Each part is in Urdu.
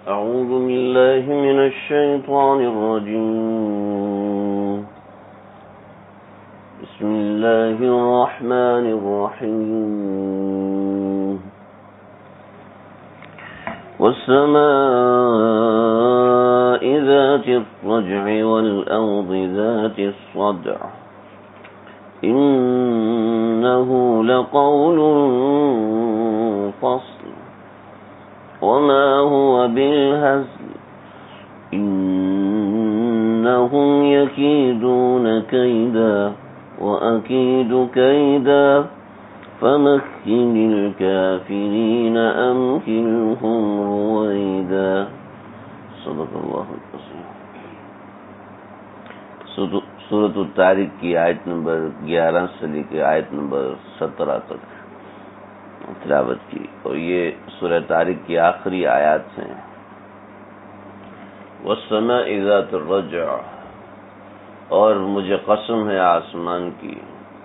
أعوذ بالله من الشيطان الرجيم. بسم الله الرحمن الرحيم. والسماء ذات الرجع والأرض ذات الصدع إنه لقول فصل وما هو بالهزل إنهم يكيدون كيدا وأكيد كيدا فمهل الكافرين أمهلهم رويدا. صدق اللہ العظیم. سورۃ الطارق کی آیت نمبر 11 سے لے کے آیت نمبر 17 تک تلاوت کی، اور یہ سورہ طارق کی آخری آیات ہیں. والسماء ذات الرجع، اور مجھے قسم ہے آسمان کی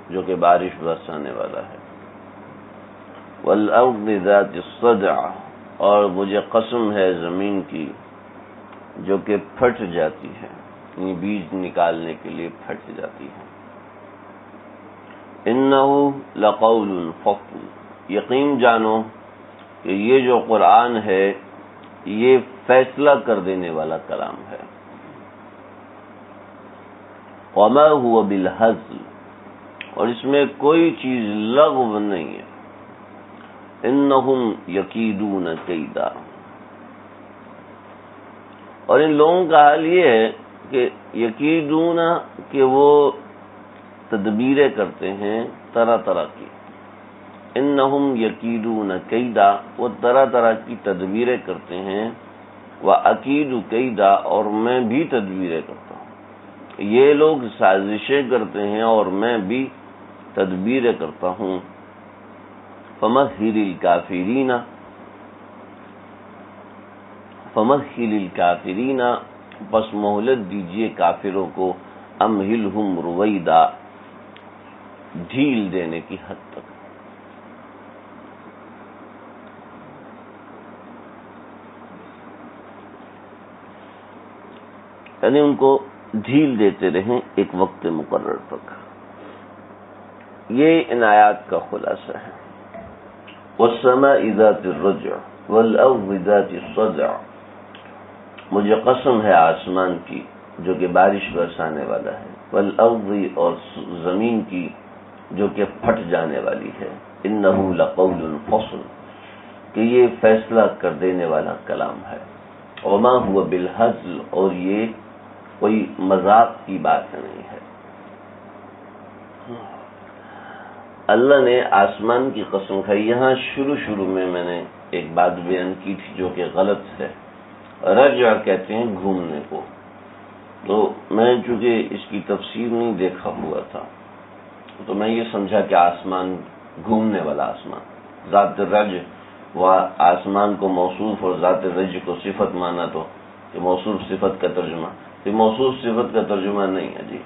جو کہ بارش برسانے والا ہے. والارض ذات الصدع، اور مجھے قسم ہے زمین کی جو کہ پھٹ جاتی ہے، یعنی بیج نکالنے کے لیے پھٹ جاتی ہے. انہ لقول فصل، یقین جانو کہ یہ جو قرآن ہے یہ فیصلہ کر دینے والا کلام ہے. وما هو بالهزل، اور اس میں کوئی چیز لغو نہیں ہے. انہم یکیدون کیدا، اور ان لوگوں کا حال یہ ہے کہ یکیدون، کہ وہ تدبیریں کرتے ہیں طرح طرح کی. انہم یکیدون کیدا، وہ طرح طرح کی تدبیریں کرتے ہیں. وَأَكِيدُ کیدا، اور میں بھی تدبیریں کرتا ہوں. یہ لوگ سازشیں کرتے ہیں اور میں بھی تدبیریں کرتا ہوں. فَمَهِّلِ الْكَافِرِينَ، بس مہلت دیجئے کافروں کو. أَمْهِلْهُمْ رُوَيْدًا، ڈھیل دینے کی حد تک. یعنی ان کو ڈھیل دیتے رہیں ایک وقت مقرر تک. یہ ان آیات کا خلاصہ ہے. والسماء ذات الرجع والارض ذات الصدع، مجھے قسم ہے آسمان کی جو کہ بارش برسانے والا ہے. والارض، اور زمین کی جو کہ پھٹ جانے والی ہے. انہ لقول فصل، کہ یہ فیصلہ کر دینے والا کلام ہے. وما هو بالهزل، اور یہ کوئی مذاق کی بات نہیں ہے. اللہ نے آسمان کی قسم کھائی. یہاں شروع میں نے ایک بات بیان کی تھی جو کہ غلط ہے. رجع کہتے ہیں گھومنے کو. تو میں چونکہ اس کی تفسیر نہیں دیکھا ہوا تھا تو میں یہ سمجھا کہ آسمان گھومنے والا آسمان. ذات الرجع، وہ آسمان کو موصوف اور ذات الرجع کو صفت مانا تو کہ موصوف صفت کا ترجمہ. یہ موصوف صفت کا ترجمہ نہیں ہے جی.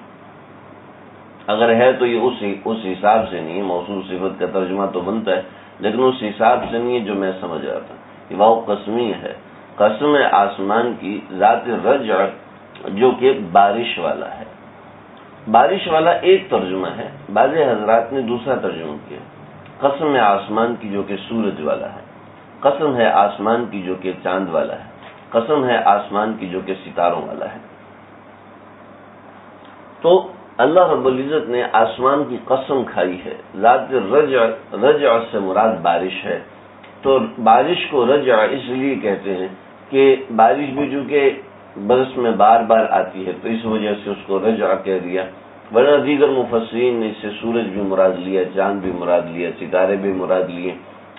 اگر ہے تو یہ اس حساب سے نہیں ہے. موصوف صفت کا ترجمہ تو بنتا ہے لیکن اس حساب سے نہیں ہے جو میں سمجھ رہا تھا. یہ واو قسمی ہے. قسم آسمان کی ذات الرجع جو کہ بارش والا ہے. بارش والا ایک ترجمہ ہے، بعض حضرات نے دوسرا ترجمہ کیا. قسم آسمان کی جو کہ سورج والا ہے. قسم ہے آسمان کی جو کہ چاند والا ہے. قسم ہے آسمان کی جو کہ ستاروں والا ہے. تو اللہ رب العزت نے آسمان کی قسم کھائی ہے. ذات رجع سے مراد بارش ہے. تو بارش کو رجع اس لیے کہتے ہیں کہ بارش بھی جو کہ برس میں بار بار آتی ہے تو اس وجہ سے اس کو رجع کہہ دیا. ورنہ دیگر مفسرین نے اس سے سورج بھی مراد لیا، چاند بھی مراد لیا، ستارے بھی مراد لیے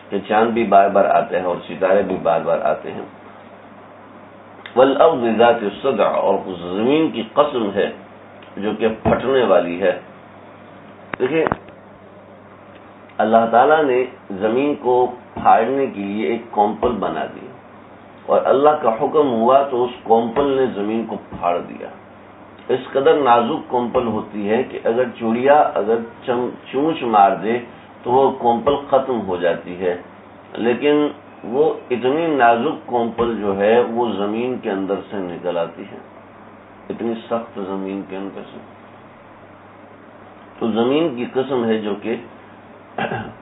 کہ چاند بھی بار بار آتے ہیں اور ستارے بھی بار بار آتے ہیں. والارض ذات الصدع، اور اس زمین کی قسم ہے جو کہ پھٹنے والی ہے. دیکھیں اللہ تعالیٰ نے زمین کو پھاڑنے کے لیے ایک کومپل بنا دی اور اللہ کا حکم ہوا تو اس کومپل نے زمین کو پھاڑ دیا. اس قدر نازک کومپل ہوتی ہے کہ اگر چڑیا چونچ مار دے تو وہ کومپل ختم ہو جاتی ہے، لیکن وہ اتنی نازک کونپل جو ہے وہ زمین کے اندر سے نکل آتی ہے، اتنی سخت زمین کے اندر سے. تو زمین کی قسم ہے جو کہ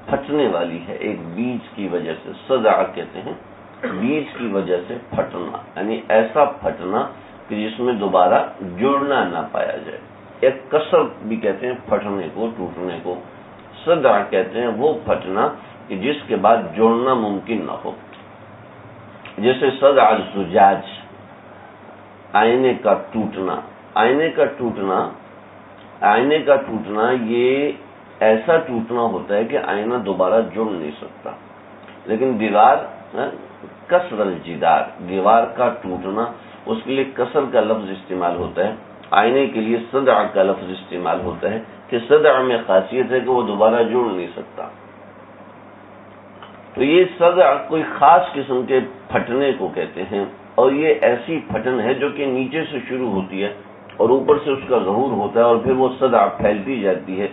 پھٹنے والی ہے ایک بیج کی وجہ سے. صدع کہتے ہیں بیج کی وجہ سے پھٹنا، یعنی ایسا پھٹنا کہ جس میں دوبارہ جڑنا نہ پایا جائے. ایک کسر بھی کہتے ہیں پھٹنے کو، ٹوٹنے کو. صدع کہتے ہیں وہ پھٹنا کہ جس کے بعد جوڑنا ممکن نہ ہو. جیسے صدع الزجاج، آئینے کا ٹوٹنا. آئینے کا ٹوٹنا یہ ایسا ٹوٹنا ہوتا ہے کہ آئینہ دوبارہ جڑ نہیں سکتا. لیکن دیوار، کسر الجدار، دیوار کا ٹوٹنا، اس کے لیے کسر کا لفظ استعمال ہوتا ہے. آئینے کے لیے صدع کا لفظ استعمال ہوتا ہے کہ صدع میں خاصیت ہے کہ وہ دوبارہ جڑ نہیں سکتا. تو یہ صدع کوئی خاص قسم کے پھٹنے کو کہتے ہیں، اور یہ ایسی پھٹن ہے جو کہ نیچے سے شروع ہوتی ہے اور اوپر سے اس کا ظہور ہوتا ہے، اور پھر وہ صدع پھیلتی جاتی ہے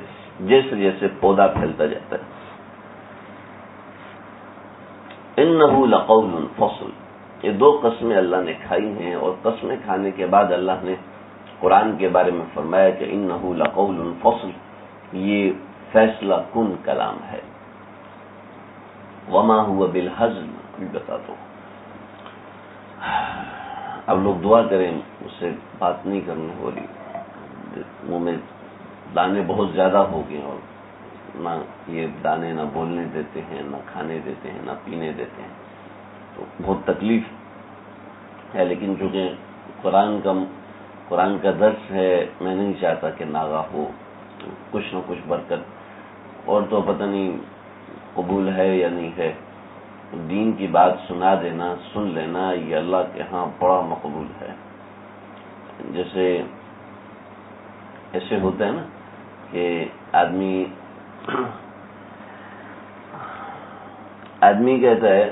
جیسے جیسے پودا پھیلتا جاتا ہے. انہ لقول فصل، یہ دو قسمیں اللہ نے کھائی ہیں، اور قسمیں کھانے کے بعد اللہ نے قرآن کے بارے میں فرمایا کہ انہ لقول فصل، یہ فیصلہ کن کلام ہے. وما هو بالحزن، ابھی بتا دو. اب لوگ دعا کریں، اس سے بات نہیں کرنی ہو رہی، منہ میں دانے بہت زیادہ ہو گئے، اور نہ یہ دانے نہ بولنے دیتے ہیں، نہ کھانے دیتے ہیں، نہ پینے دیتے ہیں. تو بہت تکلیف ہے. لیکن چونکہ قرآن کا درس ہے، میں نہیں چاہتا کہ ناغہ ہو. کچھ نہ کچھ برکت، اور تو پتہ نہیں قبول ہے یا نہیں ہے. دین کی بات سنا دینا، سن لینا، یہ اللہ کے ہاں بڑا مقبول ہے. جیسے ایسے ہوتا ہے نا کہ آدمی کہتا ہے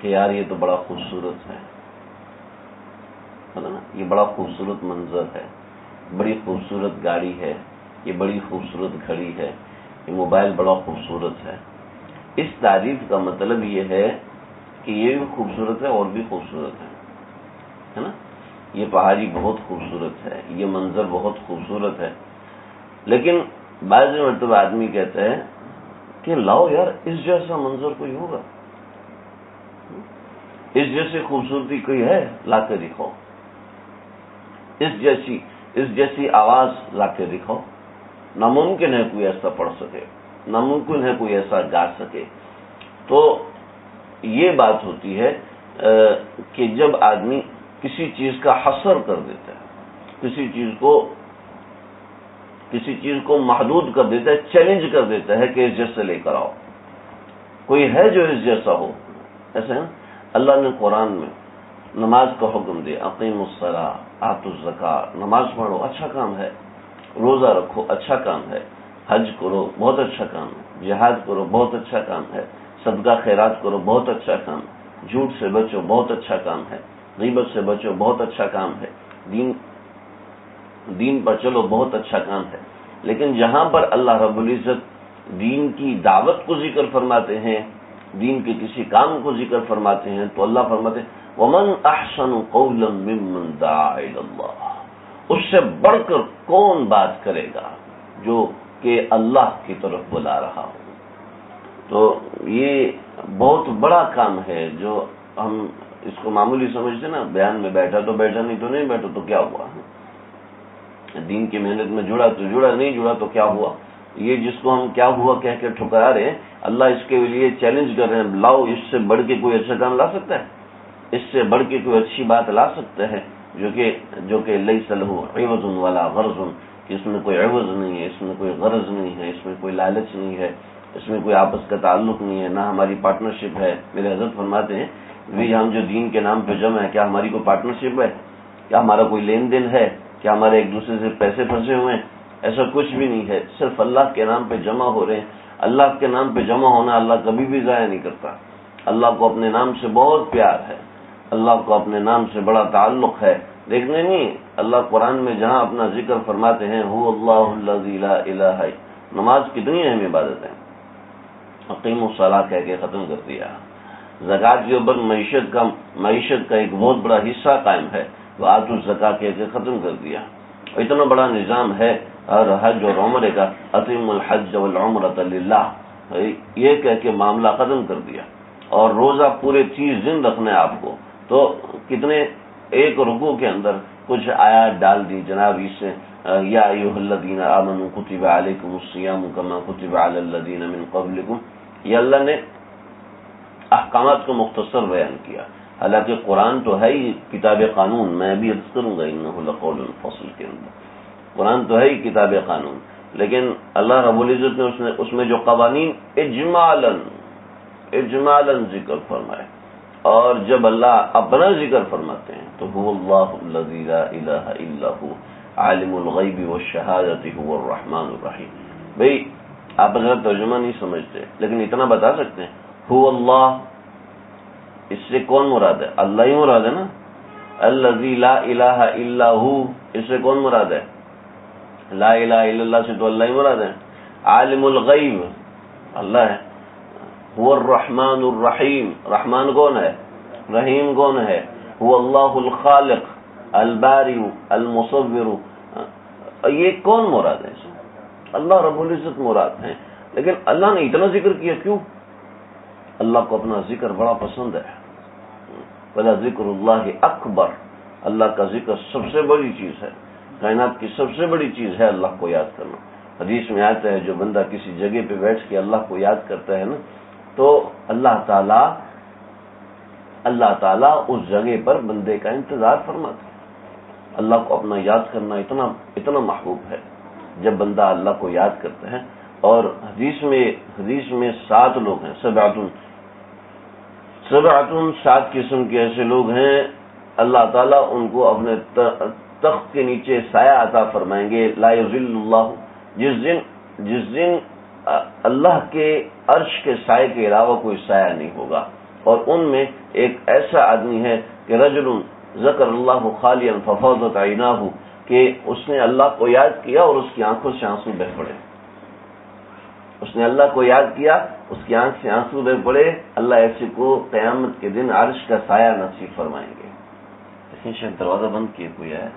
کہ یار یہ تو بڑا خوبصورت ہے نا، یہ بڑا خوبصورت منظر ہے، بڑی خوبصورت گاڑی ہے، یہ بڑی خوبصورت گھڑی ہے، یہ موبائل بڑا خوبصورت ہے. اس تعریف کا مطلب یہ ہے کہ یہ بھی خوبصورت ہے اور بھی خوبصورت ہے نا. یہ پہاڑی بہت خوبصورت ہے، یہ منظر بہت خوبصورت ہے. لیکن بعض مرتبہ آدمی کہتا ہے کہ لاؤ یار اس جیسا منظر کوئی ہوگا، اس جیسی خوبصورتی کوئی ہے، لا کے دکھاؤ. اس جیسی آواز لا کے دکھاؤ. ناممکن ہے کوئی ایسا پڑھ سکے، ناممکن ہے کوئی ایسا گا سکے. تو یہ بات ہوتی ہے کہ جب آدمی کسی چیز کا حصر کر دیتا ہے، کسی چیز کو محدود کر دیتا ہے، چیلنج کر دیتا ہے کہ اس جیسے لے کر آؤ، کوئی ہے جو اس جیسا ہو. ایسا ہے نا، اللہ نے قرآن میں نماز کا حکم دیا، اقیموا الصلاۃ آتوا الزکاۃ، نماز پڑھو اچھا کام ہے، روزہ رکھو اچھا کام ہے، حج کرو بہت اچھا کام ہے، جہاد کرو بہت اچھا کام ہے، صدقہ خیرات کرو بہت اچھا کام ہے، جھوٹ سے بچو بہت اچھا کام ہے، غیبت سے بچو بہت اچھا کام ہے، دین پر چلو بہت اچھا کام ہے. لیکن جہاں پر اللہ رب العزت دین کی دعوت کو ذکر فرماتے ہیں، دین کے کسی کام کو ذکر فرماتے ہیں، تو اللہ فرماتے ہیں وَمَنْ أَحْسَنُ قَوْلًا مِّمَّنْ دَعَا إِلَى اللَّهِ، اس سے بڑھ کر کون بات کرے گا جو کہ اللہ کی طرف بلا رہا ہو. تو یہ بہت بڑا کام ہے جو ہم اس کو معمولی سمجھتے نا، بیان میں بیٹھا تو بیٹھا، نہیں تو نہیں بیٹھا تو کیا ہوا، دین کی محنت میں جڑا تو جڑا، نہیں جڑا تو کیا ہوا. یہ جس کو ہم کیا ہوا کہہ کے ٹھکرا رہے ہیں، اللہ اس کے لیے چیلنج کر رہے ہیں، لاؤ اس سے بڑھ کے کوئی اچھا کام لا سکتا ہے، اس سے بڑھ کے کوئی اچھی بات لا سکتا ہے جو کہ لیس لہ عوض ولا غرض، کہ اس میں کوئی عوض نہیں ہے، اس میں کوئی غرض نہیں ہے، اس میں کوئی لالچ نہیں ہے، اس میں کوئی آپس کا تعلق نہیں ہے، نہ ہماری پارٹنرشپ ہے. میرے حضرت فرماتے ہیں ہم جو دین کے نام پہ جمع ہے، کیا ہماری کوئی پارٹنرشپ ہے؟ کیا ہمارا کوئی لین دین ہے؟ کیا ہمارے ایک دوسرے سے پیسے پھنسے ہوئے ہیں؟ ایسا کچھ بھی نہیں ہے. صرف اللہ کے نام پہ جمع ہو رہے ہیں. اللہ کے نام پہ جمع ہونا اللہ کبھی بھی ضائع نہیں کرتا. اللہ کو اپنے نام سے بہت پیار ہے، اللہ کو اپنے نام سے بڑا تعلق ہے. دیکھنے نہیں، اللہ قرآن میں جہاں اپنا ذکر فرماتے ہیں هو اللہ الذی لا الہ، نماز کتنی اہم عبادت ہے، اقیموا الصلاۃ کہہ کے ختم کر دیا. زکات کے اوپر معیشت کا ایک بہت بڑا حصہ قائم ہے، تو آج اس زکات کے ختم کر دیا. اتنا بڑا نظام ہے اور حج اور عمرے کا، اتم الحج والعمرۃ للہ، یہ کہہ کے معاملہ ختم کر دیا. اور روزہ پورے 30 دن رکھنا ہے آپ کو، تو کتنے ایک رکوع کے اندر کچھ آیات ڈال دی جناب اس سے، یا ایھا الذین آمنوا کتب علیکم الصیام کما کتب علی الذین من قبلکم. یہ اللہ نے احکامات کو مختصر بیان کیا. حالانکہ قرآن تو ہے ہی کتاب قانون، میں بھی عرض کروں گا انہ لقول فصل کے اندر قرآن تو ہے ہی کتاب قانون، لیکن اللہ رب العزت نے اس میں جو قوانین اجمالاً ذکر فرمائے، اور جب اللہ اپنا ذکر فرماتے ہیں تو هو اللہ الذی لا الہ الا هو عالم الغیب والشہادۃ هو الرحمن الرحیم. بھئی آپ اگر ترجمہ نہیں سمجھتے لیکن اتنا بتا سکتے ہیں هو اللہ، اس سے کون مراد ہے؟ اللہ ہی مراد ہے نا. الذی لا الہ الا ہو، اس سے کون مراد ہے؟ لا الہ الا اللہ سے تو اللہ ہی مراد ہے. عالم الغیب اللہ ہے. هو الرحمن الرحیم، رحمان کون ہے؟ رحیم کون ہے؟ هو اللہ الخالق الباری المصور. یہ کون مراد ہے؟ اللہ رب العزت مراد ہیں. لیکن اللہ نے اتنا ذکر کیا کیوں؟ اللہ کو اپنا ذکر بڑا پسند ہے. وَلَا ذِكْرُ اللَّهِ اکبر، اللہ کا ذکر سب سے بڑی چیز ہے، کائنات کی سب سے بڑی چیز ہے اللہ کو یاد کرنا. حدیث میں آتا ہے جو بندہ کسی جگہ پہ بیٹھ کے اللہ کو یاد کرتا ہے نا، تو اللہ تعالیٰ اس جگہ پر بندے کا انتظار فرماتا ہے. اللہ کو اپنا یاد کرنا اتنا محبوب ہے جب بندہ اللہ کو یاد کرتا ہے. اور حدیث میں 7 لوگ ہیں، سبعتن 7 قسم کے ایسے لوگ ہیں اللہ تعالیٰ ان کو اپنے تخت کے نیچے سایہ عطا فرمائیں گے. لا یذل اللہ، جس دن اللہ کے عرش کے سائے کے علاوہ کوئی سایہ نہیں ہوگا. اور ان میں ایک ایسا آدمی ہے کہ رجل ذکر اللہ خالیا ففاضت عیناہ، کہ اس نے اللہ کو یاد کیا اور اس کی آنکھوں سے آنسو بہہ پڑے. اس نے اللہ کو یاد کیا، اس کی آنکھ سے آنسو بہہ پڑے. اللہ ایسے کو قیامت کے دن عرش کا سایہ نصیب فرمائیں گے. لیکن شاید دروازہ بند کیے کوئی ہے.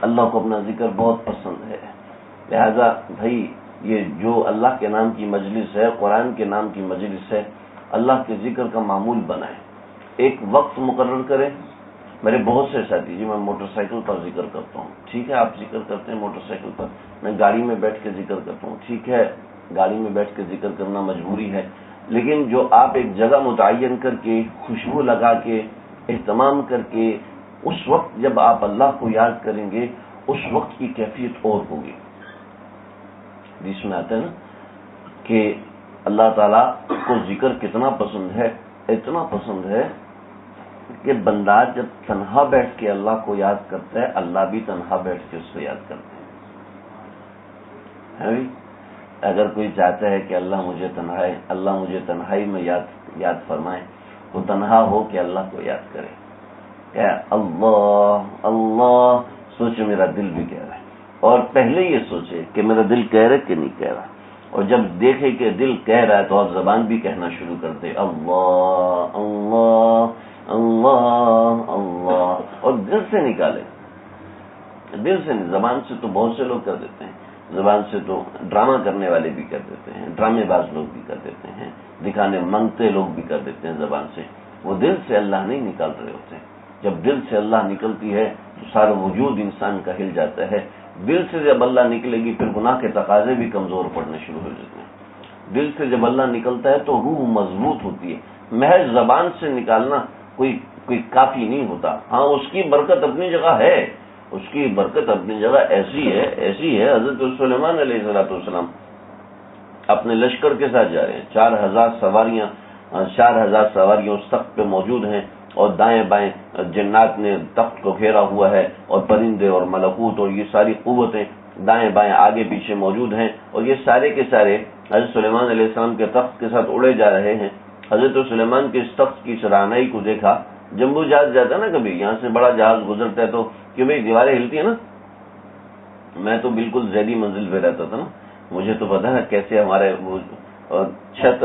اللہ کو اپنا ذکر بہت پسند ہے. لہذا بھائی یہ جو اللہ کے نام کی مجلس ہے، قرآن کے نام کی مجلس ہے، اللہ کے ذکر کا معمول بنائیں. ایک وقت مقرر کریں. میرے بہت سے ساتھی، جی میں موٹر سائیکل پر ذکر کرتا ہوں، ٹھیک ہے آپ ذکر کرتے ہیں موٹر سائیکل پر، میں گاڑی میں بیٹھ کے ذکر کرتا ہوں، ٹھیک ہے گاڑی میں بیٹھ کے ذکر کرنا مجبوری ہے. لیکن جو آپ ایک جگہ متعین کر کے خوشبو لگا کے اہتمام کر کے اس وقت جب آپ اللہ کو یاد کریں گے، اس وقت کی کیفیت اور ہوگی. جس میں آتا ہے نا کہ اللہ تعالیٰ کو ذکر کتنا پسند ہے، اتنا پسند ہے کہ بندہ جب تنہا بیٹھ کے اللہ کو یاد کرتا ہے، اللہ بھی تنہا بیٹھ کے اس کو یاد کرتے ہیں. اگر کوئی چاہتا ہے کہ اللہ مجھے تنہائی میں یاد فرمائے، وہ تنہا ہو کہ اللہ کو یاد کرے. کیا اللہ اللہ سوچے میرا دل بھی کہہ رہا ہے، اور پہلے یہ سوچے کہ میرا دل کہہ رہا کہ نہیں کہہ رہا. اور جب دیکھے کہ دل کہہ رہا ہے تو آپ زبان بھی کہنا شروع کر دے اللہ اللہ اللہ اللہ، اور دل سے نکالے. دل سے نہیں، زبان سے تو بہت سے لوگ کر دیتے ہیں، زبان سے تو ڈرامہ کرنے والے بھی کر دیتے ہیں، ڈرامے باز لوگ بھی کر دیتے ہیں، دکھانے منگتے لوگ بھی کر دیتے ہیں زبان سے. وہ دل سے اللہ نہیں نکال رہے ہوتے. جب دل سے اللہ نکلتی ہے تو سارا وجود انسان کا ہل جاتا ہے. دل سے جب اللہ نکلے گی پھر گناہ کے تقاضے بھی کمزور پڑنے شروع ہو جاتے ہیں. دل سے جب اللہ نکلتا ہے تو روح مضبوط ہوتی ہے. محض زبان سے نکالنا کوئی کافی نہیں ہوتا. ہاں اس کی برکت اپنی جگہ ہے، اس کی برکت اپنی جگہ ایسی ہے. حضرت سلیمان علیہ السلام اپنے لشکر کے ساتھ جا رہے ہیں، 4000 سواریاں اس تخت پہ موجود ہیں، اور دائیں بائیں جنات نے تخت کو گھیرا ہوا ہے، اور پرندے اور ملکوت اور یہ ساری قوتیں دائیں بائیں آگے پیچھے موجود ہیں، اور یہ سارے کے سارے حضرت سلیمان علیہ السلام کے تخت کے ساتھ اڑے جا رہے ہیں. حضرت سلیمان کے اس تخت کی سرانائی کو دیکھا. جمبو جہاز جاتا ہے نا، کبھی یہاں سے بڑا جہاز گزرتا ہے تو کہ بھائی دیواریں ہلتی ہیں نا. میں تو بالکل ذیلی منزل پہ رہتا تھا نا، مجھے تو پتا ہے کیسے ہمارے چھت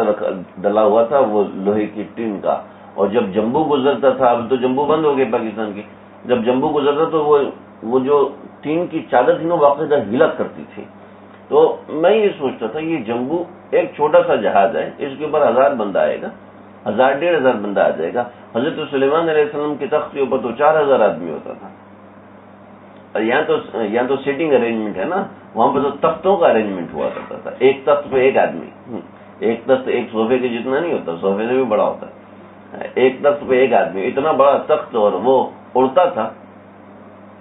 ڈلا ہوا تھا وہ لوہے کی ٹین کا، اور جب جمبو گزرتا تھا، اب تو جمبو بند ہو گئے پاکستان کی، جب جمبو گزرتا تو وہ جو ٹین کی چادر تھی نا باقاعدہ ہلا کرتی تھی. تو میں یہ سوچتا تھا یہ جمبو ایک چھوٹا سا جہاز ہے، اس کے اوپر 1000 بندہ آئے گا، 1000-1500 بندہ آ جائے گا. حضرت سلیمان علیہ السلام کے تخت کے اوپر تو 4000 آدمی ہوتا تھا. اور یہاں تو سیٹنگ ارینجمنٹ ہے نا، وہاں پہ تو تختوں کا ارینجمنٹ ہوا کرتا تھا، ایک تخت پہ ایک آدمی. ایک تخت ایک صوفے کے جتنا نہیں ہوتا، صوفے سے بھی بڑا ہوتا ہے. ایک تخت پہ ایک آدمی، اتنا بڑا تخت، اور وہ اڑتا تھا.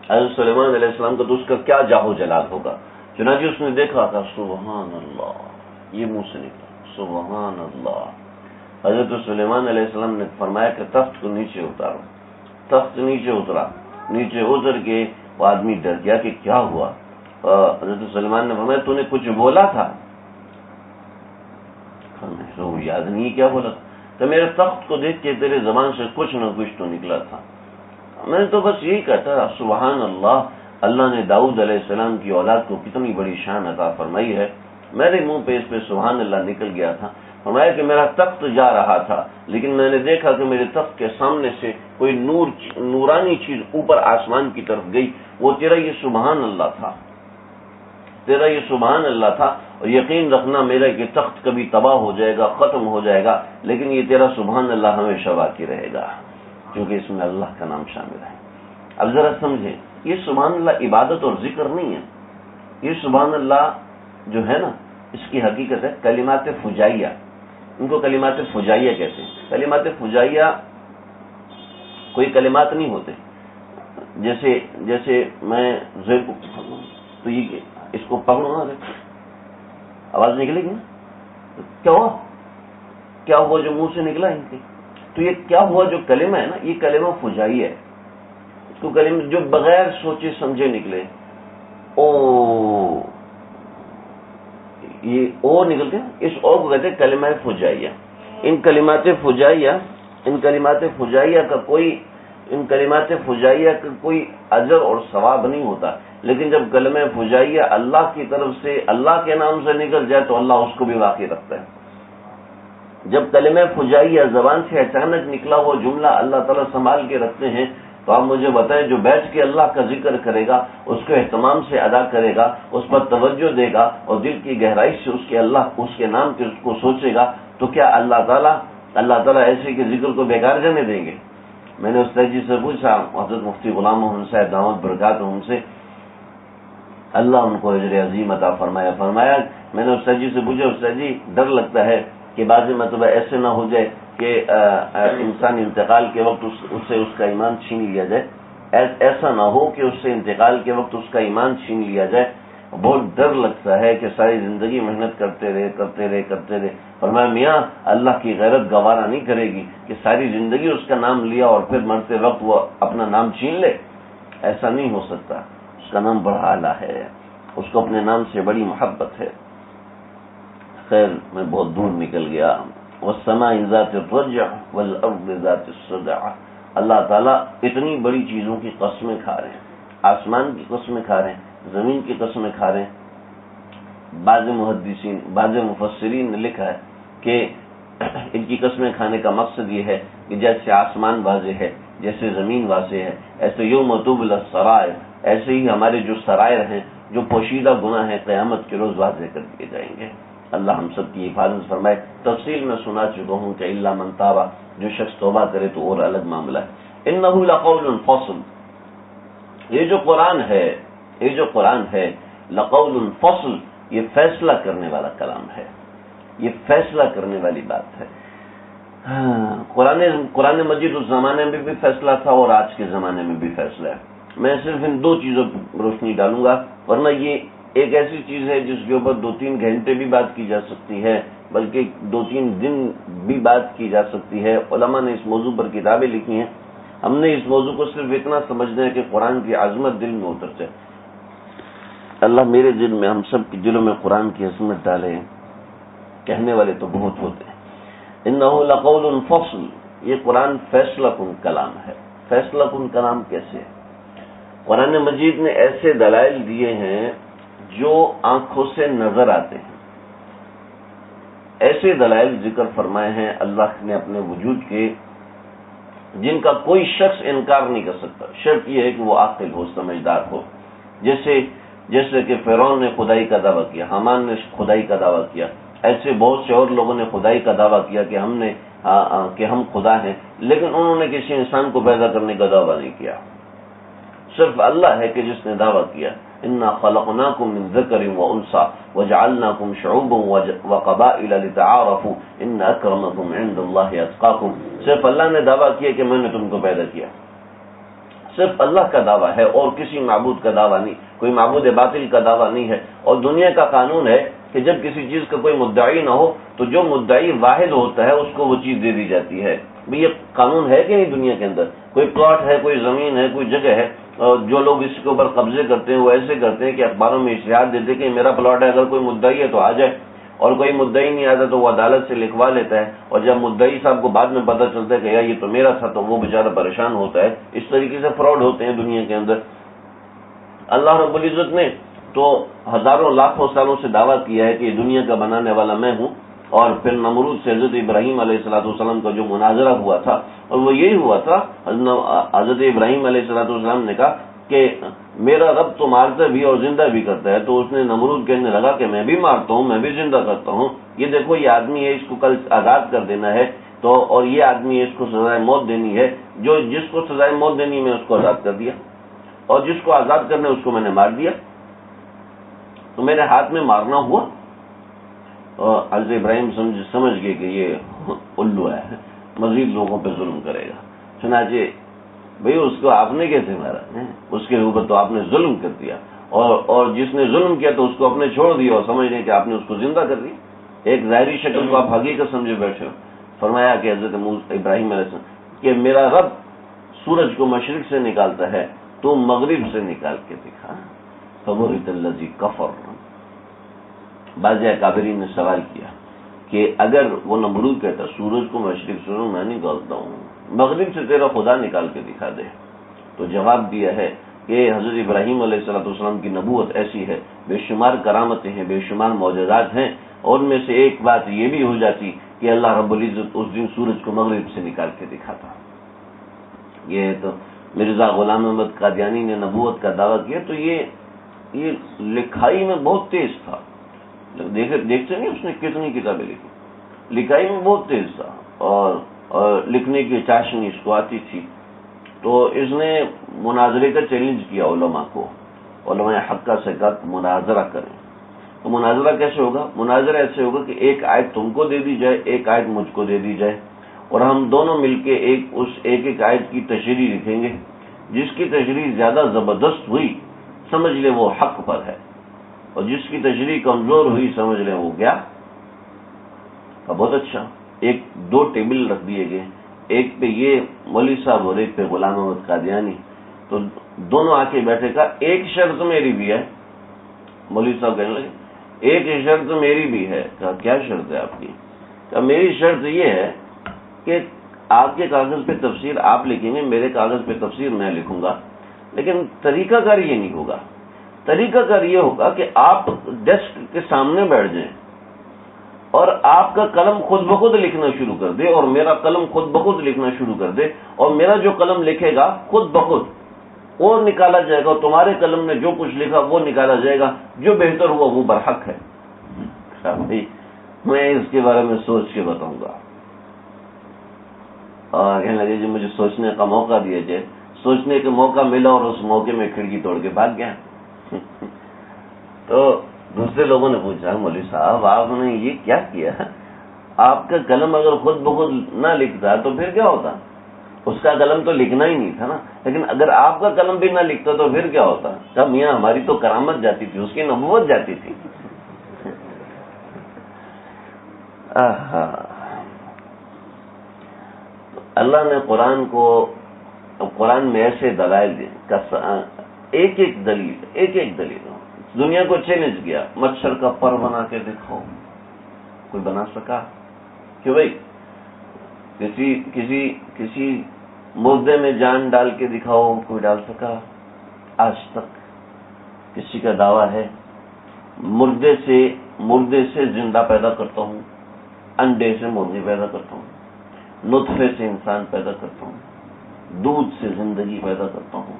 حضرت سلیمان علیہ السلام کا تو اس کا کیا جاہو جلال ہوگا. چنانچہ اس نے دیکھا تھا، سبحان اللہ، یہ منہ سے نکلا، سبحان اللہ. حضرت سلیمان علیہ السلام نے فرمایا کہ تخت کو نیچے اتارو. تخت نیچے اترا، نیچے اتر کے وہ آدمی ڈر گیا کہ کیا ہوا. حضرت سلیمان نے فرمایا تو نے کچھ بولا تھا؟ وہ یاد نہیں کیا بولا تھا. تو میرے تخت کو دیکھ کے تیرے زبان سے کچھ نہ کچھ تو نکلا تھا. میں نے تو بس یہی کہتا رہا، سبحان اللہ، اللہ نے داؤد علیہ السلام کی اولاد کو کتنی بڑی شان عطا فرمائی ہے. میرے منہ پہ اس پہ سبحان اللہ نکل گیا تھا. فرمایا کہ میرا تخت جا رہا تھا، لیکن میں نے دیکھا کہ میرے تخت کے سامنے سے کوئی نورانی چیز اوپر آسمان کی طرف گئی. وہ تیرا یہ سبحان اللہ تھا، تیرا یہ سبحان اللہ تھا. اور یقین رکھنا میرا یہ تخت کبھی تباہ ہو جائے گا، ختم ہو جائے گا، لیکن یہ تیرا سبحان اللہ ہمیشہ باقی رہے گا، کیونکہ اس میں اللہ کا نام شامل ہے. اب ذرا سمجھیں، یہ سبحان اللہ عبادت اور ذکر نہیں ہے. یہ سبحان اللہ جو ہے نا، اس کی حقیقت ہے کلمات فجائیہ. ان کو کلمات فجائیہ کہتے ہیں. کلمات فجائیہ کوئی کلمات نہیں ہوتے. جیسے میں زیر کو تو یہ اس کو پکڑوں نا، آواز نکلے گی نا. کیا ہوا جو منہ سے نکلا ان کے؟ تو یہ کیا ہوا جو کلمہ ہے نا، یہ کلمہ فجائیہ ہے. اس کو کلمہ جو بغیر سوچے سمجھے نکلے، یہ او نکلتے ہیں، اس او کو کہتے ہیں کلمہ فجائیہ. ان کلمات فجائیہ کا کوئی اجر اور ثواب نہیں ہوتا. لیکن جب کلمہ فجائیہ اللہ کی طرف سے، اللہ کے نام سے نکل جائے تو اللہ اس کو بھی باقی رکھتا ہے. جب کلمہ فجائیہ زبان سے اچانک نکلا وہ جملہ اللہ تعالیٰ سنبھال کے رکھتے ہیں. تو آپ مجھے بتائیں، جو بیٹھ کے اللہ کا ذکر کرے گا، اس کو اہتمام سے ادا کرے گا، اس پر توجہ دے گا اور دل کی گہرائی سے اس کے نام کے اس کو سوچے گا، تو کیا اللہ تعالیٰ ایسے کے ذکر کو بیکار جانے دیں گے؟ میں نے استاد جی سے پوچھا، حضرت مفتی غلام محمد صاحب دعوت برکات ان سے، اللہ ان کو اجر عظیم عطا فرمایا. میں نے استاد جی سے پوچھا، استاد جی ڈر لگتا ہے کہ بعض مرتبہ ایسے نہ ہو جائے کہ انسان انتقال کے وقت اس سے اس کا ایمان چھین لیا جائے. ایسا نہ ہو کہ اس سے انتقال کے وقت اس کا ایمان چھین لیا جائے. بہت ڈر لگتا ہے کہ ساری زندگی محنت کرتے رہے. فرمایا میاں اللہ کی غیرت گوارا نہیں کرے گی کہ ساری زندگی اس کا نام لیا اور پھر مرتے وقت وہ اپنا نام چھین لے. ایسا نہیں ہو سکتا. اس کا نام بڑا اعلیٰ ہے، اس کو اپنے نام سے بڑی محبت ہے. خیر میں بہت دور نکل گیا. والسماء ذات الرجع والارض ذات الصدع. اللہ تعالیٰ اتنی بڑی چیزوں کی قسمیں کھا رہے ہیں. آسمان کی قسمیں کھا رہے ہیں، زمین کی قسمیں کھا رہے ہیں. بعض مفسرین نے لکھا ہے کہ ان کی قسمیں کھانے کا مقصد یہ ہے کہ جیسے آسمان واضح ہے، جیسے زمین واضح ہے، ایسے یوم تبلی السرائر، ایسے ہی ہمارے جو سرائر ہیں، جو پوشیدہ گناہ ہیں، قیامت کے روز واضح کر دیے جائیں گے. اللہ ہم سب کی حفاظت فرمائے. تفصیل میں سنا چکا ہوں کہ الا من تاب، جو شخص توبہ کرے تو اور الگ معاملہ ہے. انہ لقول فصل. یہ جو قرآن ہے لقول فصل، یہ فیصلہ کرنے والا کلام ہے، یہ فیصلہ کرنے والی بات ہے. قرآن مجید اس زمانے میں بھی فیصلہ تھا اور آج کے زمانے میں بھی فیصلہ ہے. میں صرف ان دو چیزوں پر روشنی ڈالوں گا، ورنہ یہ ایک ایسی چیز ہے جس کے اوپر 2-3 گھنٹے بھی بات کی جا سکتی ہے، بلکہ 2-3 دن بھی بات کی جا سکتی ہے. علماء نے اس موضوع پر کتابیں لکھی ہیں. ہم نے اس موضوع کو صرف اتنا سمجھنا ہے کہ قرآن کی عظمت دل میں اتر جائے. اللہ میرے دل میں، ہم سب کے دلوں میں قرآن کی عظمت ڈالے. کہنے والے تو بہت ہوتے ہیں. انہ لقول فصل، یہ قرآن فیصلہ کن کلام ہے. فیصلہ کن کلام کیسے ہے؟ قرآن مجید نے ایسے دلائل دیے ہیں جو آنکھوں سے نظر آتے ہیں، ایسے دلائل ذکر فرمائے ہیں اللہ نے اپنے وجود کے، جن کا کوئی شخص انکار نہیں کر سکتا، شرط یہ ہے کہ وہ عاقل ہو، سمجھدار ہو۔ جیسے کہ فرعون نے خدائی کا دعویٰ کیا، حامان نے خدائی کا دعویٰ کیا، ایسے بہت سے اور لوگوں نے خدائی کا دعویٰ کیا کہ ہم خدا ہیں، لیکن انہوں نے کسی انسان کو پیدا کرنے کا دعویٰ نہیں کیا۔ صرف اللہ ہے کہ جس نے دعویٰ کیا، انا خلقناکم من ذکر وانثى وجعلناکم شعوبا وقبائل لتعارفوا ان اکرمکم عند اللہ اتقاکم۔ صرف اللہ نے دعویٰ کیا کہ میں نے تم کو پیدا کیا، صرف اللہ کا دعویٰ ہے اور کسی معبود کا دعویٰ نہیں، کوئی معبود باطل کا دعویٰ نہیں ہے۔ اور دنیا کا قانون ہے کہ جب کسی چیز کا کوئی مدعی نہ ہو تو جو مدعی واحد ہوتا ہے اس کو وہ چیز دے دی جاتی ہے۔ یہ قانون ہے کہ نہیں دنیا کے اندر؟ کوئی پلاٹ ہے، کوئی زمین ہے، کوئی جگہ ہے، جو لوگ اس کے اوپر قبضے کرتے ہیں وہ ایسے کرتے ہیں کہ اخباروں میں اشتہار دیتے کہ میرا پلاٹ ہے، اگر کوئی مدعی ہے تو آ جائے، اور کوئی مدعی نہیں آتا تو وہ عدالت سے لکھوا لیتا ہے، اور جب مدعی صاحب کو بعد میں پتہ چلتا ہے کہ یار یہ تو میرا تھا تو وہ بیچارہ پریشان ہوتا ہے۔ اس طریقے سے فراڈ ہوتے ہیں دنیا کے اندر۔ اللہ رب العزت نے تو ہزاروں لاکھوں سالوں سے دعویٰ کیا ہے کہ یہ دنیا کا بنانے والا میں ہوں، اور پھر نمرود سے حضرت ابراہیم علیہ السلام کا جو مناظرہ ہوا تھا، اور وہ یہی ہوا تھا، حضرت ابراہیم علیہ السلام نے کہا کہ میرا رب تو مارتا بھی اور زندہ بھی کرتا ہے، تو اس نے نمرود کہنے لگا کہ میں بھی مارتا ہوں، میں بھی زندہ کرتا ہوں، یہ دیکھو یہ آدمی ہے، اس کو کل آزاد کر دینا ہے، تو اور یہ آدمی ہے، اس کو سزائے موت دینی ہے، جس کو سزائے موت دینی میں اس کو آزاد کر دیا، اور جس کو آزاد کرنا اس کو میں نے مار دیا، تو میرے ہاتھ میں مارنا ہوا۔ اور حضرت ابراہیم سمجھ گئے کہ یہ الو ہے، مزید لوگوں پہ ظلم کرے گا، چنانچہ بھئی اس کو آپ نے کیسے مارا؟ اس کے اوپر تو آپ نے ظلم کر دیا، اور جس نے ظلم کیا تو اس کو اپنے چھوڑ دیا، اور سمجھ لیں کہ آپ نے اس کو زندہ کر دیا۔ ایک ظاہری شکل کو آپ حقیقت سمجھے بیٹھے ہو۔ فرمایا کہ حضرت ابراہیم علیہ السلام کہ میرا رب سورج کو مشرق سے نکالتا ہے، تو مغرب سے نکال کے دکھا۔ فبہت الذی کفر۔ بعض اکابرین نے سوال کیا کہ اگر وہ نمرود کہتا سورج کو مشرق سے میں نکالتا ہوں، مغرب سے تیرا خدا نکال کے دکھا دے، تو جواب دیا ہے کہ حضرت ابراہیم علیہ السلام کی نبوت ایسی ہے، بے شمار کرامتیں ہیں، بے شمار معجزات ہیں، اور ان میں سے ایک بات یہ بھی ہو جاتی کہ اللہ رب العزت اس دن سورج کو مغرب سے نکال کے دکھاتا۔ یہ تو مرزا غلام احمد قادیانی نے نبوت کا دعویٰ کیا، تو یہ لکھائی میں بہت تیز تھا، دیکھتے نہیں اس نے کتنی کتابیں لکھی، لکھائی میں بہت تیز تھا، اور لکھنے کی چاشنی اس کو آتی تھی، تو اس نے مناظرے کا چیلنج کیا علماء کو، علماء حق کا سے کہا مناظرہ کریں۔ تو مناظرہ کیسے ہوگا؟ مناظرہ ایسے ہوگا کہ ایک آیت تم کو دے دی جائے، ایک آیت مجھ کو دے دی جائے، اور ہم دونوں مل کے ایک آیت کی تشریح لکھیں گے، جس کی تشریح زیادہ زبردست ہوئی سمجھ لیں وہ حق پر ہے، اور جس کی تشریح کمزور ہوئی سمجھ لیں وہ گیا۔ بہت اچھا، دو ٹیبل رکھ دیے گئے، ایک پہ یہ مولوی صاحب اور ایک پہ غلام احمد قادیانی، تو دونوں آ کے بیٹھے، کہا ایک شرط میری بھی ہے۔ مولوی صاحب کہنے لگے ایک شرط میری بھی ہے۔ کہا کیا شرط ہے آپ کی؟ کہا میری شرط یہ ہے کہ آپ کے کاغذ پہ تفسیر آپ لکھیں گے، میرے کاغذ پہ تفسیر میں لکھوں گا، لیکن طریقہ کار یہ نہیں ہوگا۔ طریقہ کار یہ ہوگا کہ آپ ڈیسک کے سامنے بیٹھ جائیں اور آپ کا قلم خود بخود لکھنا شروع کر دے، اور میرا قلم خود بخود لکھنا شروع کر دے، اور میرا جو قلم لکھے گا خود بخود اور نکالا جائے گا، اور تمہارے قلم نے جو کچھ لکھا وہ نکالا جائے گا، جو بہتر ہوا وہ برحق ہے۔ بھائی میں اس کے بارے میں سوچ کے بتاؤں گا، اور کہنے لگے جی مجھے سوچنے کا موقع دیا جائے۔ سوچنے کا موقع ملا اور اس موقع میں کھڑکی توڑ کے بھاگ گیا۔ تو دوسرے لوگوں نے پوچھا مولوی صاحب آپ نے یہ کیا کیا؟ آپ کا قلم اگر خود بخود نہ لکھتا تو پھر کیا ہوتا؟ اس کا قلم تو لکھنا ہی نہیں تھا نا، لیکن اگر آپ کا قلم بھی نہ لکھتا تو پھر کیا ہوتا؟ کہا میاں ہماری تو کرامت جاتی تھی، اس کی نبوت جاتی تھی۔ اللہ نے قرآن میں ایسے دلائل دیے، ایک دلیل دنیا کو چیلنج کیا، مچھر کا پر بنا کے دکھاؤ، کوئی بنا سکا؟ کہ بھائی کسی مردے میں جان ڈال کے دکھاؤ، کوئی ڈال سکا؟ آج تک کسی کا دعویٰ ہے مردے سے زندہ پیدا کرتا ہوں، انڈے سے مرغی پیدا کرتا ہوں، نطفے سے انسان پیدا کرتا ہوں، دودھ سے زندگی پیدا کرتا ہوں،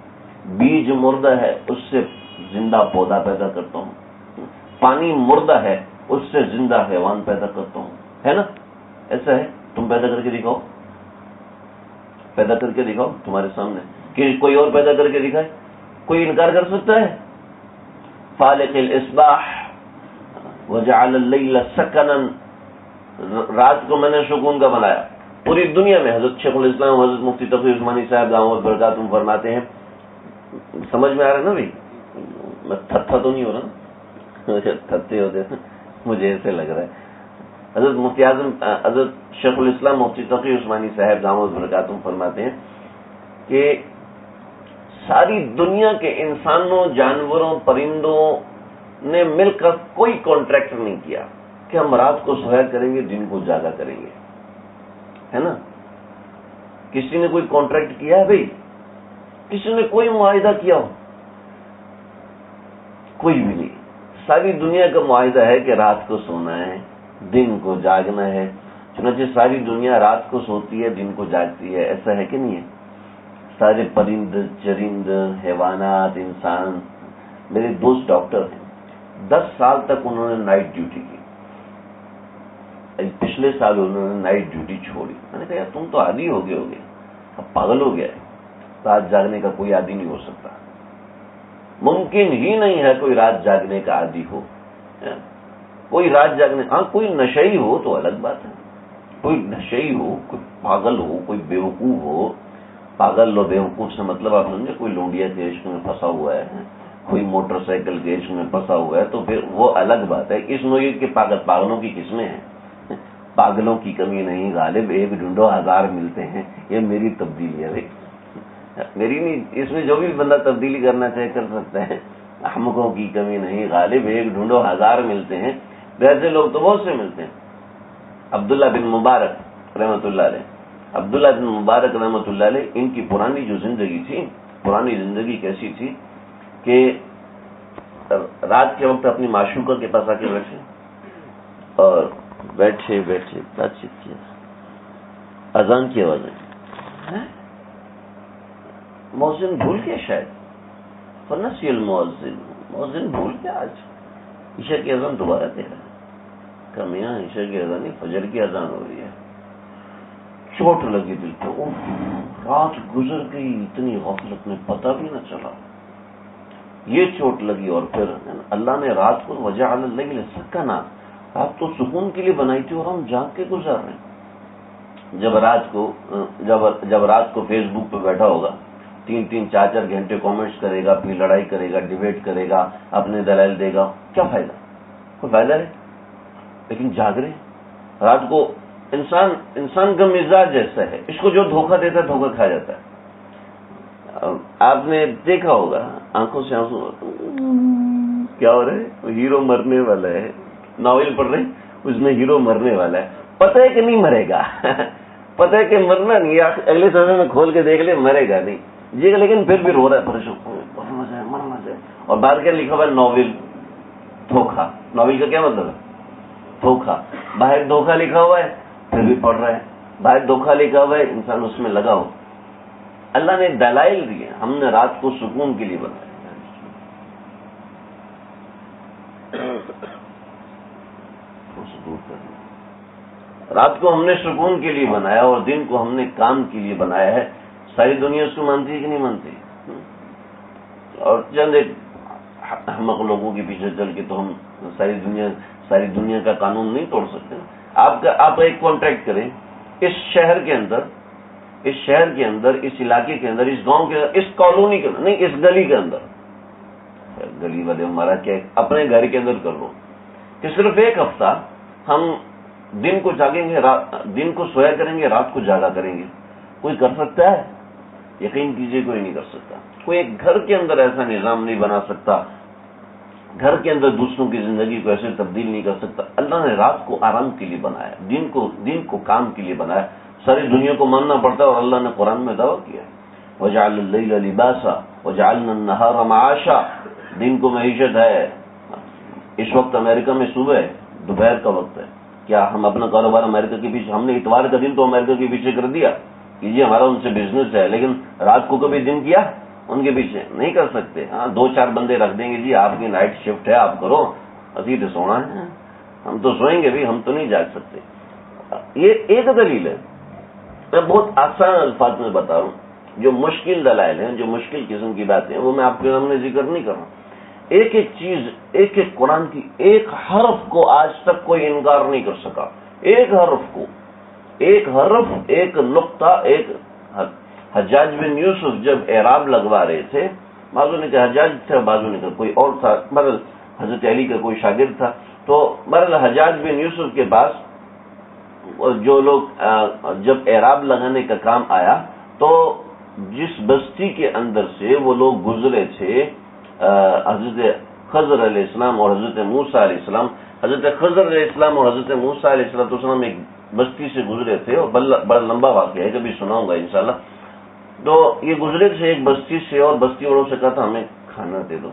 بیج مردہ ہے اس سے زندہ پودا پیدا کرتا ہوں، پانی مردہ ہے اس سے زندہ حیوان پیدا کرتا ہوں، ہے نا؟ ایسا ہے، تم پیدا کر کے دکھاؤ، پیدا کر کے دکھاؤ تمہارے سامنے، کہ کوئی اور پیدا کر کے دکھائے؟ کوئی انکار کر سکتا ہے؟ فالق الاصباح وجعل اللیل سکنا، رات کو میں نے سکون کا بنایا پوری دنیا میں۔ حضرت شیخ الاسلام حضرت مفتی تقی عثمانی صاحب دامت برکاتہم فرماتے ہیں، سمجھ میں آ رہا ہے نا بھائی؟ میں تھتھا تو نہیں ہو رہا نا؟ تھتے ہوتے مجھے ایسے لگ رہا ہے۔ حضرت مفتی اعظم حضرت شیخ الاسلام مفتی تقی عثمانی صاحب دامت برکاتہم فرماتے ہیں کہ ساری دنیا کے انسانوں، جانوروں، پرندوں نے مل کر کوئی کانٹریکٹ نہیں کیا کہ ہم رات کو سویا کریں گے، دن کو جاگا کریں گے، ہے نا؟ کسی نے کوئی کانٹریکٹ کیا ہے بھائی؟ کسی نے کوئی معاہدہ کیا ہو؟ کوئی بھی نہیں۔ ساری دنیا کا معاہدہ ہے کہ رات کو سونا ہے، دن کو جاگنا ہے، چنانچہ ساری دنیا رات کو سوتی ہے، دن کو جاگتی ہے، ایسا ہے کہ نہیں ہے؟ سارے پرند چرند حیوانات انسان، میرے دوست ڈاکٹر ہیں، 10 سال تک انہوں نے نائٹ ڈیوٹی کی، پچھلے سال انہوں نے نائٹ ڈیوٹی چھوڑی۔ میں نے کہا یار تم تو عادی ہو گئے اب پاگل ہو گیا ہے، رات جاگنے کا کوئی عادی نہیں ہو سکتا، ممکن ہی نہیں ہے کوئی رات جاگنے کا عادی ہو، کوئی رات جاگنے، ہاں کوئی نشئی ہو تو الگ بات ہے، کوئی نشئی ہو، کوئی پاگل ہو، کوئی بیوقوف ہو، پاگل اور بیوقوف سے مطلب آپ سمجھے کوئی لونڈیا کے عشق میں پھنسا ہوا ہے، کوئی موٹر سائیکل کے عشق میں پھنسا ہوا ہے تو پھر وہ الگ بات ہے۔ اس نوعیت کے پاگلوں کی قسمیں ہیں، پاگلوں کی کمی نہیں غالب، ایک ڈھونڈو ہزار ملتے ہیں، یہ میری تبدیلی ہے بھائی، میری نہیں، اس میں جو بھی بندہ تبدیلی کرنا چاہے کر سکتا ہے۔ احمقوں کی کمی نہیں غالب، ایک ڈھونڈو ہزار ملتے ہیں، ویسے لوگ تو بہت سے ملتے ہیں۔ عبداللہ بن مبارک رحمۃ اللہ علیہ، عبداللہ بن مبارک رحمۃ اللہ علیہ، ان کی پرانی جو زندگی تھی، پرانی زندگی کیسی تھی کہ رات کے وقت اپنی معشوقہ کے پاس آ کے بیٹھے اور بیٹھے بات چیت کیا، اذان کی آواز ہے، مؤذن بھول گیا شاید، فنسی المؤذن، مؤذن بھول گیا آج عشاء کی اذان دوبارہ دے رہا ہے، کمیاں عشاء کی اذان نہیں فجر کی اذان ہو رہی ہے۔ چوٹ لگی دل کو، رات گزر گئی اتنی غفلت میں پتہ بھی نہ چلا، یہ چوٹ لگی۔ اور پھر اللہ نے رات کو وجعل اللیل سکنا، رات تو سکون کے لیے بنائی تھی اور ہم جاگ کے گزار رہے ہیں۔ جب رات کو فیس بک پہ بیٹھا ہوگا، 3 4 گھنٹے کامنٹس کرے گا، پھر لڑائی کرے گا، ڈیبیٹ کرے گا، اپنے دلائل دے گا، کیا فائدہ؟ کوئی فائدہ نہیں۔ لیکن جاگ رہے ہیں رات کو۔ انسان کا مزاج ایسا ہے، اس کو جو دھوکہ دیتا ہے دھوکہ کھا جاتا ہے۔ آپ نے دیکھا ہوگا آنکھوں سے آنسو، کیا ہو رہا ہے؟ ہیرو مرنے والا ہے، ناول پڑھ رہے اس میں ہیرو مرنے والا ہے، پتہ ہے کہ نہیں مرے گا، پتہ ہے کہ مرنا نہیں ہے، اگلے سمے میں کھول کے دیکھ لے مرے گا نہیں جی، لیکن پھر بھی رو رہا ہے، پریشان، مرنا چاہے مرنا چاہے۔ اور بعد کیا لکھا ہوا ہے؟ ناول دھوکہ۔ ناول کا کیا مطلب ہے؟ دھوکہ۔ باہر دھوکہ لکھا ہوا ہے پھر بھی پڑھ رہا ہے، باہر دھوکہ لکھا ہوا ہے، انسان اس میں لگا ہو۔ اللہ نے دلائل دیے، ہم نے رات کو سکون کے لیے بنایا، رات کو ہم نے سکون کے لیے بنایا اور دن کو ہم نے کام کے لیے بنایا ہے۔ ساری دنیا اس کو مانتی ہے کہ نہیں مانتی؟ اور چند ایک احمق لوگوں کے پیچھے چل کے تو ہم ساری دنیا کا قانون نہیں توڑ سکتے۔ آپ ایک کانٹریکٹ کریں، اس شہر کے اندر، اس علاقے کے اندر، اس گاؤں کے اندر، اس کالونی کے اندر نہیں، اس گلی کے اندر، گلی والے ہمارا کیا، اپنے گھر کے اندر کر لو کہ صرف ایک ہفتہ ہم دن کو جاگیں گے، دن کو سویا کریں گے، رات کو جاگا کریں گے۔ کوئی کر سکتا ہے؟ یقین کیجئے کوئی نہیں کر سکتا۔ کوئی ایک گھر کے اندر ایسا نظام نہیں بنا سکتا، گھر کے اندر دوسروں کی زندگی کو ایسے تبدیل نہیں کر سکتا۔ اللہ نے رات کو آرام کے لیے بنایا، دن کو کام کے لیے بنایا۔ ساری دنیا کو ماننا پڑتا ہے اور اللہ نے قرآن میں دعویٰ کیا وَجَعَلَ اللَّيْلَ لِبَاسًا وَجَعَلْنَا النَّهَارَ مَعَاشًا، دن کو معیشت ہے، اس وقت امریکہ میں صبح ہے، دوپہر کا وقت ہے، کیا ہم اپنا کاروبار امریکہ کے پیچھے، ہم نے اتوار کا دن تو امریکہ کے پیچھے کر دیا کہ جی ہمارا ان سے بزنس ہے، لیکن رات کو کبھی دن کیا ان کے پیچھے نہیں کر سکتے. ہاں 2-4 بندے رکھ دیں گے، جی آپ کی نائٹ شفٹ ہے آپ کرو، اسی تو سونا ہے، ہم تو سوئیں گے بھی، ہم تو نہیں جاگ سکتے. یہ ایک دلیل ہے. میں بہت آسان الفاظ میں بتا رہا ہوں، جو مشکل دلائل ہیں، جو مشکل قسم کی باتیں ہیں وہ میں آپ کے سامنے ذکر نہیں کر رہا ہوں. ایک ایک چیز، ایک ایک قرآن کی ایک حرف کو آج تک کوئی انکار نہیں کر سکا. ایک حرف کو، ایک حرف، ایک نقطہ. ایک حجاج بن یوسف جب اعراب لگوا رہے تھے، بعضوں نے کہا حجاج تھا، بعضوں نے کہا کوئی اور تھا، بہرحال حضرت علی کا کوئی شاگرد تھا. تو بہرحال حجاج بن یوسف کے پاس جو لوگ جب اعراب لگانے کا کام آیا تو جس بستی کے اندر سے وہ لوگ گزرے تھے، حضرت خضر علیہ السلام اور حضرت موسیٰ علیہ السلام، حضرت خضر علیہ السلام اور حضرت موسیٰ علیہ السلام ایک بستی سے گزرے تھے، اور بڑا لمبا واقعہ ہے، کبھی سناؤں گا انشاءاللہ. تو یہ گزرے تھے ایک بستی سے، اور بستی والوں سے کہا تھا ہمیں کھانا دے دو.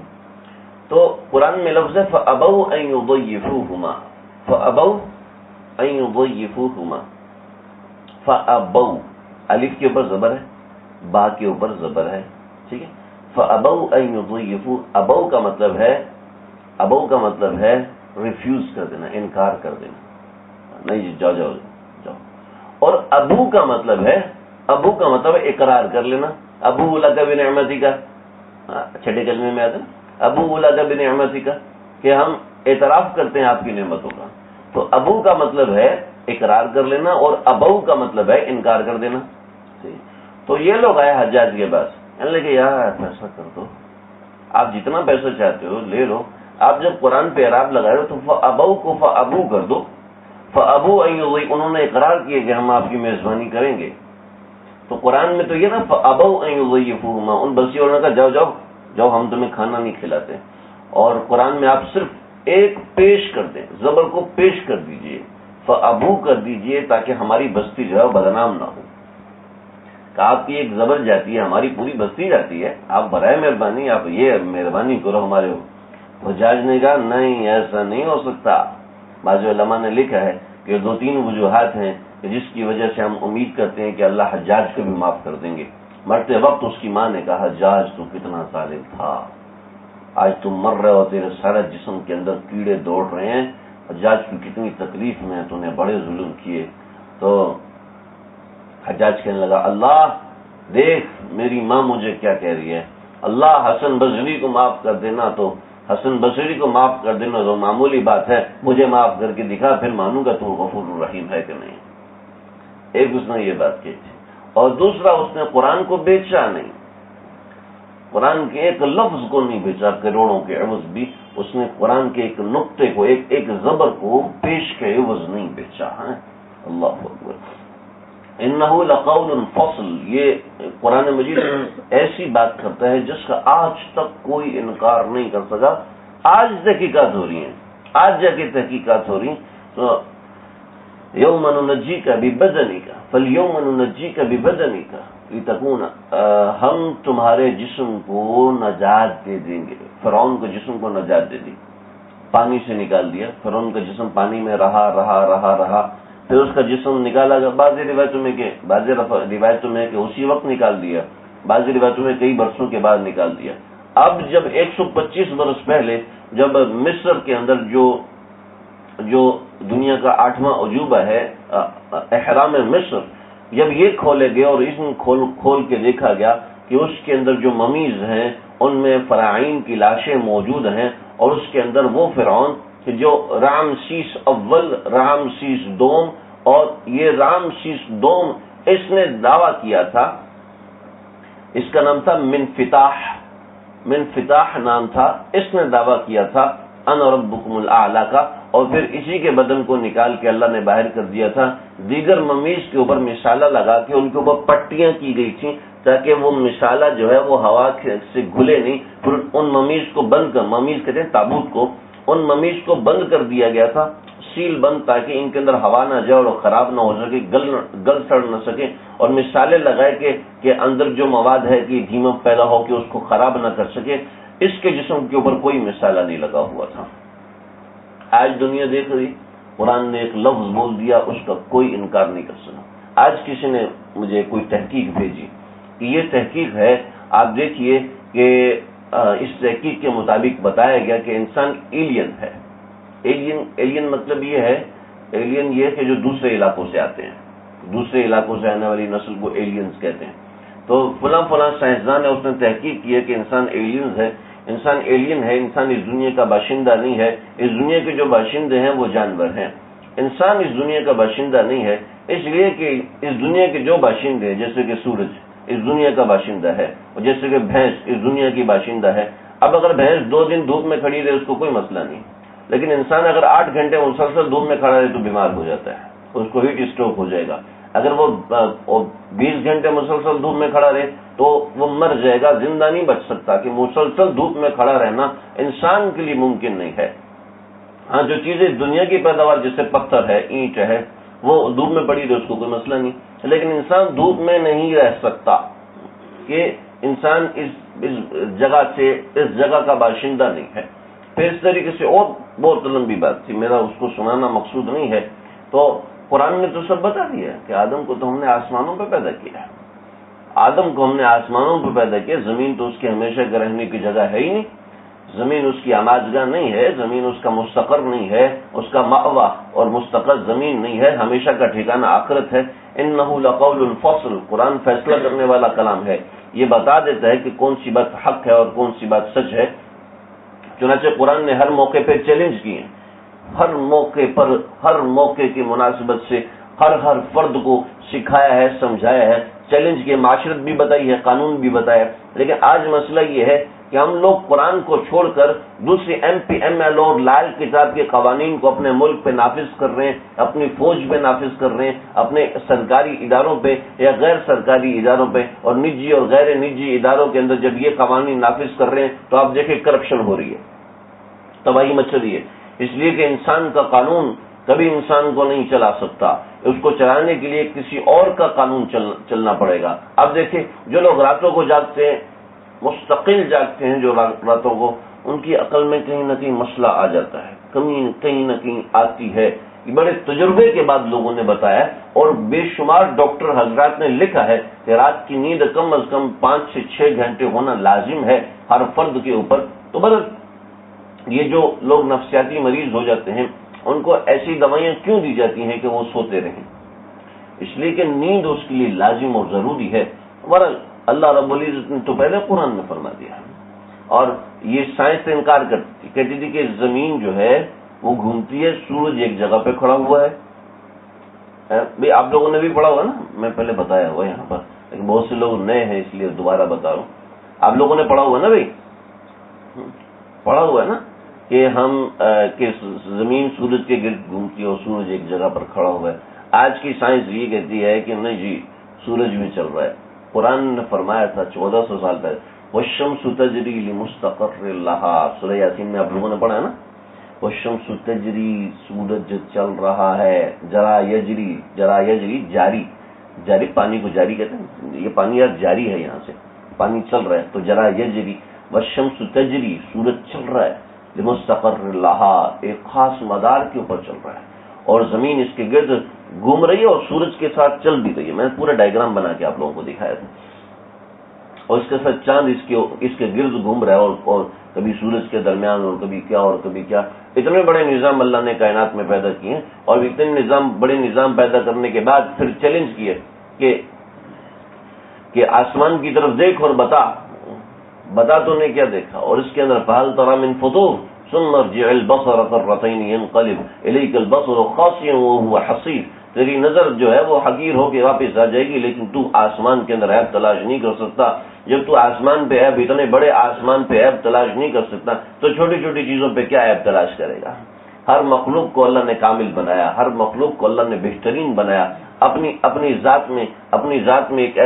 تو قرآن میں لفظ ہے فَأَبَوْا أَن يُضَيِّفُوهُمَا، فَأَبَوْا أَن يُضَيِّفُوهُمَا. فَأَبَوْا الف کے اوپر زبر ہے، با کے اوپر زبر ہے، ٹھیک ہے. فَأَبَوْا أَن يُضَيِّفُوا، ابو کا مطلب ہے ریفیوز کر دینا، انکار کر دینا، نہیں جی جاؤ جاؤ جاؤ. اور ابو کا مطلب ہے اقرار کر لینا. ابو لک بنعمتی کا، چھٹے کلمے میں آتا ہے ابو لک بنعمتی کا، کہ ہم اعتراف کرتے ہیں آپ کی نعمتوں کا. تو ابو کا مطلب ہے اقرار کر لینا، اور ابو کا مطلب ہے انکار کر دینا. تو یہ لوگ آئے حجاج کے پاس، کہنے لگے یار ایسا کر دو، آپ جتنا پیسہ چاہتے ہو لے لو، آپ جب قرآن پہ اعراب لگا رہے ہو تو فَأَبَوْا کو فَأَبُو کر دو. فَأَبُوا أَن يُضَيِّفُوا، انہوں نے اقرار کیا کہ ہم آپ کی میزبانی کریں گے. تو قرآن میں تو یہ نا فَأَبَوْا أَن يُضَيِّفُوهُمَا، ان بستی والوں نے کہا جاؤ جاؤ جاؤ، ہم تمہیں کھانا نہیں کھلاتے. اور قرآن میں آپ صرف ایک پیش کر دیں، زبر کو پیش کر دیجئے، فَأَبُو کر دیجئے، تاکہ ہماری بستی جو ہے بدنام نہ ہو. کہ آپ کی ایک زبر جاتی ہے، ہماری پوری بستی جاتی ہے، آپ برائے مہربانی آپ یہ مہربانی کرو ہمارے. حجاج نے کہا نہیں ایسا نہیں ہو سکتا. بعض علماء نے لکھا ہے کہ 2-3 وجوہات ہیں جس کی وجہ سے ہم امید کرتے ہیں کہ اللہ حجاج کو بھی معاف کر دیں گے. مرتے وقت اس کی ماں نے کہا حجاج تو کتنا ظالم تھا، آج تم مر رہے ہو، تیرے سارے جسم کے اندر کیڑے دوڑ رہے ہیں، حجاج کی کتنی تکلیف میں تو نے بڑے ظلم کیے. تو حجاج کہنے لگا اللہ دیکھ میری ماں مجھے کیا کہہ رہی ہے، اللہ حسن بصری کو معاف کر دینا، تو حسن بصری کو معاف کر دینا تو معمولی بات ہے، مجھے معاف کر کے دکھا، پھر مانوں گا تو غفور الرحیم ہے کہ نہیں. ایک اس نے یہ بات کہی تھی. اور دوسرا اس نے قرآن کو بیچا نہیں، قرآن کے ایک لفظ کو نہیں بیچا کروڑوں کے عوض بھی، اس نے قرآن کے ایک نقطے کو، ایک زبر کو پیش کے عوض نہیں بیچا. اللہ اکبر. انہ لقول فصل، یہ قرآن مجید ایسی بات کرتا ہے جس کا آج تک کوئی انکار نہیں کر سکا. آج تحقیقات ہو رہی ہیں، آج جا کے تحقیقات ہو رہی ہیں. تو یوم ننجیک ببدنک فالیوم ننجیک ببدنک لتکون، ہم تمہارے جسم کو نجات دے دیں گے. فرعون کے جسم کو نجات دے دی، پانی سے نکال دیا. فرعون کا جسم پانی میں رہا، پھر اس کا جسم نکالا گیا. بعض روایتوں میں کہ اسی وقت نکال دیا، بعض روایتوں میں کئی برسوں کے بعد نکال دیا. اب جب 125 برس پہلے جب مصر کے اندر جو دنیا کا 8واں عجوبہ ہے احرام مصر، جب یہ کھولے گئے اور اس میں کھول کے دیکھا گیا کہ اس کے اندر جو ممیز ہیں ان میں فراعین کی لاشیں موجود ہیں، اور اس کے اندر وہ فرعون کہ جو رامسیس اول، رامسیس دوم، اور یہ رامسیس دوم اس نے دعویٰ کیا تھا، اس کا نام تھا منفتاح نام تھا. اس نے دعویٰ کیا تھا انا ربکم الاعلی کا، اور پھر اسی کے بدن کو نکال کے اللہ نے باہر کر دیا تھا. دیگر ممیز کے اوپر مشالہ لگا کے ان کے اوپر پٹیاں کی گئی تھیں تاکہ وہ مشالہ جو ہے وہ ہوا سے گھلے نہیں. پھر ان ممیز کو بند کر، ممیز کہتے ہیں تابوت کو، ان ممیز کو بند کر دیا گیا تھا، سیل بند، تاکہ ان کے اندر ہوا نہ جائے اور خراب نہ ہو سکے، گل سڑ نہ سکے. اور مشالے لگائے کہ اندر جو مواد ہے کہ دیمک پیدا ہو کے اس کو خراب نہ کر سکے. اس کے جسم کے اوپر کوئی مشالہ نہیں لگا ہوا تھا. آج دنیا دیکھ رہی، قرآن نے ایک لفظ بول دیا، اس کا کوئی انکار نہیں کر سکا۔ آج کسی نے مجھے کوئی تحقیق بھیجی کہ یہ تحقیق ہے، آپ دیکھیے کہ اس تحقیق کے مطابق بتایا گیا کہ انسان ایلین ہے۔ ایلین مطلب یہ ہے، ایلین یہ کہ جو دوسرے علاقوں سے آتے ہیں، دوسرے علاقوں سے آنے والی نسل کو ایلینز کہتے ہیں۔ تو فلاں سائنسدان ہے، اس نے تحقیق کی ہے کہ انسان ایلینز ہے، انسان ایلین ہے، انسان اس دنیا کا باشندہ نہیں ہے، اس دنیا کے جو باشندے ہیں وہ جانور ہیں، انسان اس دنیا کا باشندہ نہیں ہے، اس لیے کہ اس دنیا کے جو باشندے ہیں، جیسے کہ سورج اس دنیا کا باشندہ ہے، اور جیسے کہ بھینس اس دنیا کی باشندہ ہے۔ اب اگر بھینس 2 دن دھوپ میں کھڑی رہے اس کو کوئی مسئلہ نہیں، لیکن انسان اگر 8 گھنٹے مسلسل دھوپ میں کھڑا رہے تو بیمار ہو جاتا ہے، اس کو ہیٹ اسٹروک ہو جائے گا۔ اگر وہ 20 گھنٹے مسلسل دھوپ میں کھڑا رہے تو وہ مر جائے گا، زندہ نہیں بچ سکتا، کہ مسلسل دھوپ میں کھڑا رہنا انسان کے لیے ممکن نہیں ہے۔ ہاں، جو چیزیں دنیا کی پیداوار جیسے پتھر ہے، اینٹ ہے، وہ دھوپ میں پڑی رہے اس کو کوئی مسئلہ نہیں، لیکن انسان دھوپ میں نہیں رہ سکتا، کہ انسان اس جگہ سے اس جگہ کا باشندہ نہیں ہے۔ پھر اس طریقے سے اور بہت لمبی بات تھی، میرا اس کو سنانا مقصود نہیں ہے۔ تو قرآن نے تو سب بتا دیا کہ آدم کو تو ہم نے آسمانوں پہ پیدا کیا ہے، آدم کو ہم نے آسمانوں پہ پیدا کیا، زمین تو اس کی ہمیشہ کے رہنے کی جگہ ہے ہی نہیں، زمین اس کی آماجگاہ نہیں ہے، زمین اس کا مستقر نہیں ہے، اس کا مأویٰ اور مستقر زمین نہیں ہے، ہمیشہ کا ٹھکانہ آخرت ہے۔ انہ لقول فصل، قرآن فیصلہ کرنے والا کلام ہے، یہ بتا دیتا ہے کہ کون سی بات حق ہے اور کون سی بات سچ ہے۔ چنانچہ قرآن نے ہر موقع پہ چیلنج کیے، ہر موقع پر، ہر موقع کی مناسبت سے ہر فرد کو سکھایا ہے، سمجھایا ہے، چیلنج کی معاشرت بھی بتائی ہے، قانون بھی بتایا ہے۔ لیکن آج مسئلہ یہ ہے کہ ہم لوگ قرآن کو چھوڑ کر دوسری MPML اور لال کتاب کے قوانین کو اپنے ملک پہ نافذ کر رہے ہیں، اپنی فوج پہ نافذ کر رہے ہیں، اپنے سرکاری اداروں پہ یا غیر سرکاری اداروں پہ، اور نجی اور غیر نجی اداروں کے اندر جب یہ قوانین نافذ کر رہے ہیں تو آپ دیکھیں کرپشن ہو رہی ہے، تباہی مچ رہی ہے، اس لیے کہ انسان کا قانون کبھی انسان کو نہیں چلا سکتا، اس کو چلانے کے لیے کسی اور کا قانون چلنا پڑے گا۔ اب دیکھیں جو لوگ راتوں کو جاگتے ہیں، مستقل جاگتے ہیں، جو راتوں کو، ان کی عقل میں کہیں نہ کہیں مسئلہ آ جاتا ہے، کہیں نہ کہیں آتی ہے۔ یہ بڑے تجربے کے بعد لوگوں نے بتایا، اور بے شمار ڈاکٹر حضرات نے لکھا ہے کہ رات کی نیند کم از کم 5 سے 6 گھنٹے ہونا لازم ہے ہر فرد کے اوپر۔ تو بس یہ جو لوگ نفسیاتی مریض ہو جاتے ہیں ان کو ایسی دوائیاں کیوں دی جاتی ہیں کہ وہ سوتے رہیں؟ اس لیے کہ نیند اس کے لیے لازم اور ضروری ہے۔ ورنہ اللہ رب العزت نے تو پہلے قرآن میں فرما دیا، اور یہ سائنس سے انکار کرتی تھی، کہتی تھی کہ زمین جو ہے وہ گھومتی ہے، سورج ایک جگہ پہ کھڑا ہوا ہے۔ بھئی آپ لوگوں نے بھی پڑھا ہوا نا، میں پہلے بتایا ہوا یہاں پر، لیکن بہت سے لوگ نئے ہیں اس لیے دوبارہ بتا رہا ہوں۔ آپ لوگوں نے پڑھا ہوا نا بھائی، پڑھا ہوا ہے نا کہ زمین سورج کے گرد گھومتی ہے اور سورج ایک جگہ پر کھڑا ہوا ہے۔ آج کی سائنس یہ کہتی ہے کہ نہیں جی، سورج بھی چل رہا ہے۔ قرآن نے فرمایا تھا 1400 سال پہلے، وَالشَّمْسُ تَجْرِي لِمُسْتَقَرٍّ لَهَا، سورہ یاسین میں آپ لوگوں نے پڑھا ہے نا، وَالشَّمْسُ تَجْرِي، سورج چل رہا ہے، جرا یجری جاری، پانی کو جاری کہتے ہیں، یہ پانی یار جاری ہے، یہاں سے پانی چل رہا ہے، تو جرا یجری، وَالشَّمْسُ تَجْرِي، سورج چل رہا ہے، لِمُسْتَقَرٍّ لَهَا، ایک خاص مدار کے اوپر چل رہا ہے، اور زمین اس کے گرد گھوم رہی ہے اور سورج کے ساتھ چل بھی رہی ہے۔ میں نے پورا ڈائیگرام بنا کے آپ لوگوں کو دکھایا تھا، اور اس کے ساتھ چاند اس کے گرد گھوم رہا ہے، اور کبھی سورج کے درمیان اور کبھی کیا اور کبھی کیا۔ اتنے بڑے نظام اللہ نے کائنات میں پیدا کیے ہیں، اور اتنے بڑے نظام پیدا کرنے کے بعد پھر چیلنج کیے کہ آسمان کی طرف دیکھ اور بتا تو نے کیا دیکھا، اور اس کے اندر فَهَلْ تَرَىٰ مِن فُطُورٍ ثُمَّ ارْجِعِ الْبَصَرَ كَرَّتَيْنِ يَنقَلِبْ إِلَيْكَ الْبَصَرُ خَاسِئًا وَهُوَ حَسِيرٌ، تیری نظر جو ہے وہ حقیر ہو کے واپس آ جائے گی، لیکن تو آسمان کے اندر عیب تلاش نہیں کر سکتا۔ جب تو آسمان پہ عیب، اتنے بڑے آسمان پہ عیب تلاش نہیں کر سکتا تو چھوٹی چھوٹی چیزوں پہ کیا عیب تلاش کرے گا؟ ہر مخلوق کو اللہ نے کامل بنایا، ہر مخلوق کو اللہ نے بہترین بنایا، اپنی ذات میں ایک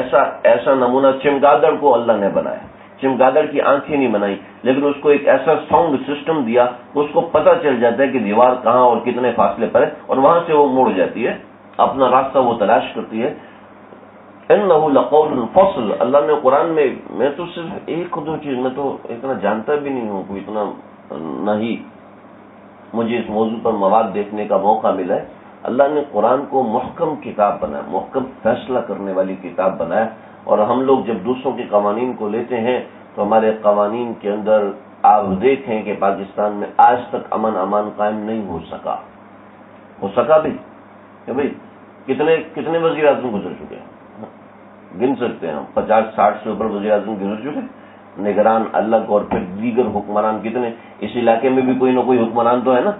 ایسا نمونہ چمگادڑ کو اللہ نے بنایا۔ چمگادڑ کی آنکھیں نہیں بنائی، لیکن اس کو ایک ایسا ساؤنڈ سسٹم دیا، اس کو پتہ چل جاتا ہے کہ دیوار کہاں اور کتنے فاصلے پر ہے، اور وہاں سے وہ مڑ جاتی ہے، اپنا راستہ وہ تلاش کرتی ہے۔ انہ لقول فصل، اللہ نے قرآن میں تو صرف ایک دو چیز، میں تو اتنا جانتا بھی نہیں ہوں، کوئی اتنا نہیں، مجھے اس موضوع پر مواد دیکھنے کا موقع ملا ہے، اللہ نے قرآن کو محکم کتاب بنایا، محکم فیصلہ کرنے والی کتاب بنایا، اور ہم لوگ جب دوسروں کے قوانین کو لیتے ہیں تو ہمارے قوانین کے اندر آپ دیکھیں کہ پاکستان میں آج تک امن امان قائم نہیں ہو سکا بھی کہ بھئی کتنے وزیر اعظم گزر چکے ہیں، گن سکتے ہیں ہم، 50-60 سے اوپر وزیر اعظم گزر چکے ہیں، نگران الگ اور پھر دیگر حکمران کتنے، اس علاقے میں بھی کوئی نہ کوئی حکمران تو ہے نا،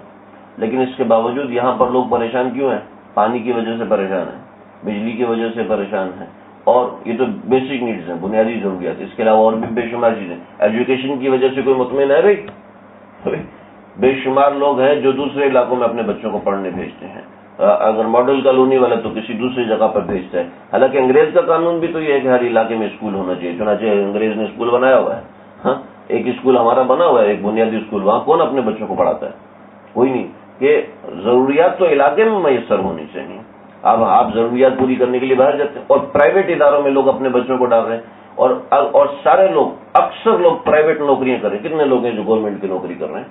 لیکن اس کے باوجود یہاں پر لوگ پریشان کیوں ہیں؟ پانی کی وجہ سے پریشان ہیں، بجلی کی وجہ سے پریشان ہیں، اور یہ تو بیسک نیڈز ہیں، بنیادی ضروریات، اس کے علاوہ اور بھی بے شمار چیزیں، ایجوکیشن کی وجہ سے کوئی مطمئن ہے بھائی؟ بے شمار لوگ ہیں جو دوسرے علاقوں میں اپنے بچوں کو پڑھنے بھیجتے ہیں، اگر ماڈل کالونی والا تو کسی دوسری جگہ پر بھیجتا ہے، حالانکہ انگریز کا قانون بھی تو یہ ہے کہ ہر علاقے میں اسکول ہونا چاہیے، چنانچہ انگریز نے اسکول بنایا ہوا ہے، ہاں ایک اسکول ہمارا بنا ہوا ہے، ایک بنیادی اسکول، وہاں کون اپنے بچوں کو پڑھاتا ہے؟ کوئی نہیں، کہ ضروریات تو علاقے میں میسر ہونی چاہیے، اب آپ ضروریات پوری کرنے کے لیے باہر جاتے ہیں، اور پرائیویٹ اداروں میں لوگ اپنے بچوں کو ڈال رہے ہیں، اور سارے لوگ، اکثر لوگ پرائیویٹ نوکریاں کر رہے ہیں، کتنے لوگ ہیں جو گورنمنٹ کی نوکری کر رہے ہیں؟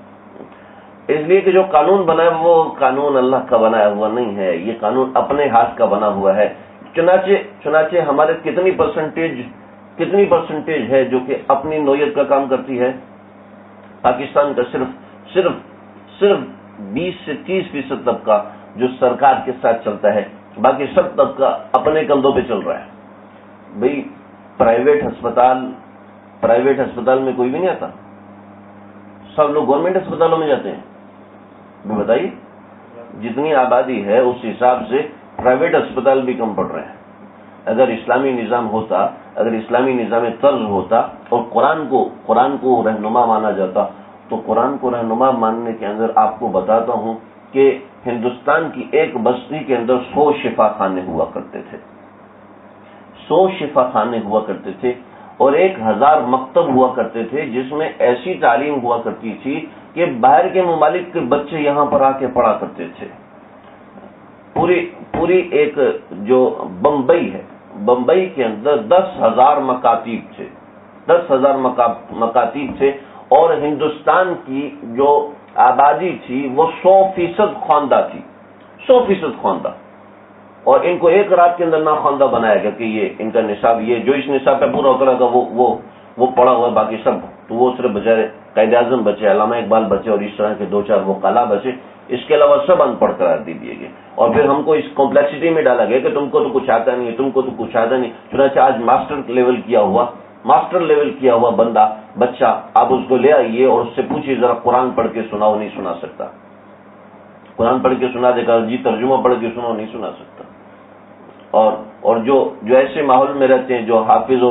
اس لیے کہ جو قانون بنا ہے وہ قانون اللہ کا بنایا ہوا نہیں ہے، یہ قانون اپنے ہاتھ کا بنا ہوا ہے، چنانچہ ہمارے کتنی پرسنٹیج ہے جو کہ اپنی نوعیت کا کام کرتی ہے؟ پاکستان کا صرف 20 سے 30% طبقہ جو سرکار کے ساتھ چلتا ہے، باقی سب طبقہ اپنے کندھوں پہ چل رہا ہے۔ بھئی پرائیویٹ ہسپتال میں کوئی بھی نہیں آتا، سب لوگ گورنمنٹ ہسپتالوں میں جاتے ہیں۔ بتائیے، جتنی آبادی ہے اس حساب سے پرائیویٹ ہسپتال بھی کم پڑ رہے ہیں۔ اگر اسلامی نظام ہوتا، اگر اسلامی نظام طرز ہوتا اور قرآن کو رہنما مانا جاتا، تو قرآن کو رہنما ماننے کے اندر آپ کو بتاتا ہوں کہ ہندوستان کی ایک بستی کے اندر 100 شفا خانے ہوا کرتے تھے، 100 شفا خانے ہوا کرتے تھے، اور 1000 مکتب ہوا کرتے تھے جس میں ایسی تعلیم ہوا کرتی تھی کہ باہر کے ممالک کے بچے یہاں پر آ کے پڑھا کرتے تھے۔ پوری ایک جو بمبئی ہے، بمبئی کے اندر 10,000 مکاتیب تھے، 10,000 مکاتیب تھے، اور ہندوستان کی جو آبادی تھی وہ 100% خواندہ تھی، 100% خواندہ، اور ان کو ایک رات کے اندر ناخواندہ بنایا گیا کہ یہ ان کا نصاب، یہ جو اس نصاب پہ پورا اترا تھا وہ پڑا ہوا، باقی سب تو وہ صرف بچارے قائد اعظم بچے، علامہ اقبال بچے، اور اس طرح کے 2-4 وکلا بچے، اس کے علاوہ سب ان پڑھ قرار دے دیے گئے، اور پھر ہم کو اس کمپلیکسٹی میں ڈالا گیا کہ تم کو تو کچھ آتا نہیں ہے، تم کو تو کچھ آتا نہیں۔ چنانچہ آج ماسٹر لیول کیا ہوا بچہ آپ اس کو لے آئیے اور اس سے پوچھیے ذرا قرآن پڑھ کے سناؤ، نہیں سنا سکتا، قرآن پڑھ کے سنا دے گا، جی ترجمہ پڑھ کے سناؤ، نہیں سنا سکتا۔ اور جو ایسے ماحول میں رہتے ہیں، جو حافظ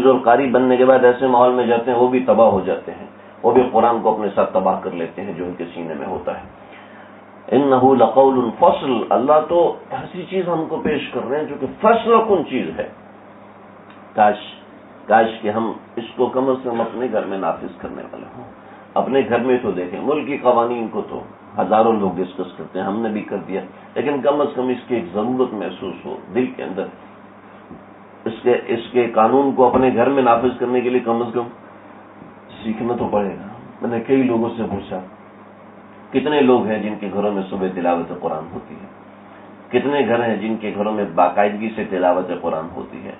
اور قاری بننے کے بعد ایسے ماحول میں جاتے ہیں، وہ بھی تباہ ہو جاتے ہیں، وہ بھی قرآن کو اپنے ساتھ تباہ کر لیتے ہیں جو ان کے سینے میں ہوتا ہے۔ انہ لقول فصل، اللہ تو ایسی چیز ہم کو پیش کر رہے ہیں جو کہ فصل کن چیز ہے۔ کاش کہ ہم اس کو کم از کم اپنے گھر میں نافذ کرنے والے ہوں۔ اپنے گھر میں تو دیکھیں، ملکی قوانین کو تو ہزاروں لوگ ڈسکس کرتے ہیں، ہم نے بھی کر دیا، لیکن کم از کم اس کی ایک ضرورت محسوس ہو دل کے اندر، اس کے قانون کو اپنے گھر میں نافذ کرنے کے لیے کم از کم سیکھنا تو پڑے گا۔ میں نے کئی لوگوں سے پوچھا، کتنے لوگ ہیں جن کے گھروں میں صبح تلاوت قرآن ہوتی ہے؟ کتنے گھر ہیں جن کے گھروں میں باقاعدگی سے تلاوت قرآن ہوتی ہے؟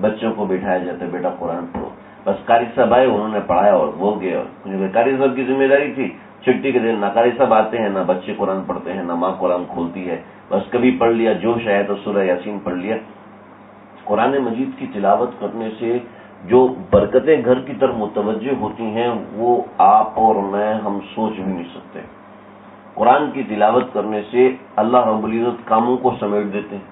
بچوں کو بٹھایا جاتا ہے، بیٹا قرآن پڑھو، بس قاری صاحب آئے، انہوں نے پڑھایا اور وہ گئے، اور قاری صاحب کی ذمہ داری تھی چھٹی کے دن نہ قاری صاحب آتے ہیں، نہ بچے قرآن پڑھتے ہیں، نہ ماں قرآن کھولتی ہے، بس کبھی پڑھ لیا، جوش آیا تو سورہ یاسین پڑھ لیا۔ قرآن مجید کی تلاوت کرنے سے جو برکتیں گھر کی طرف متوجہ ہوتی ہیں وہ آپ اور میں ہم سوچ بھی نہیں سکتے۔ قرآن کی تلاوت کرنے سے اللہ رب العزت کاموں کو سمیٹ دیتے ہیں۔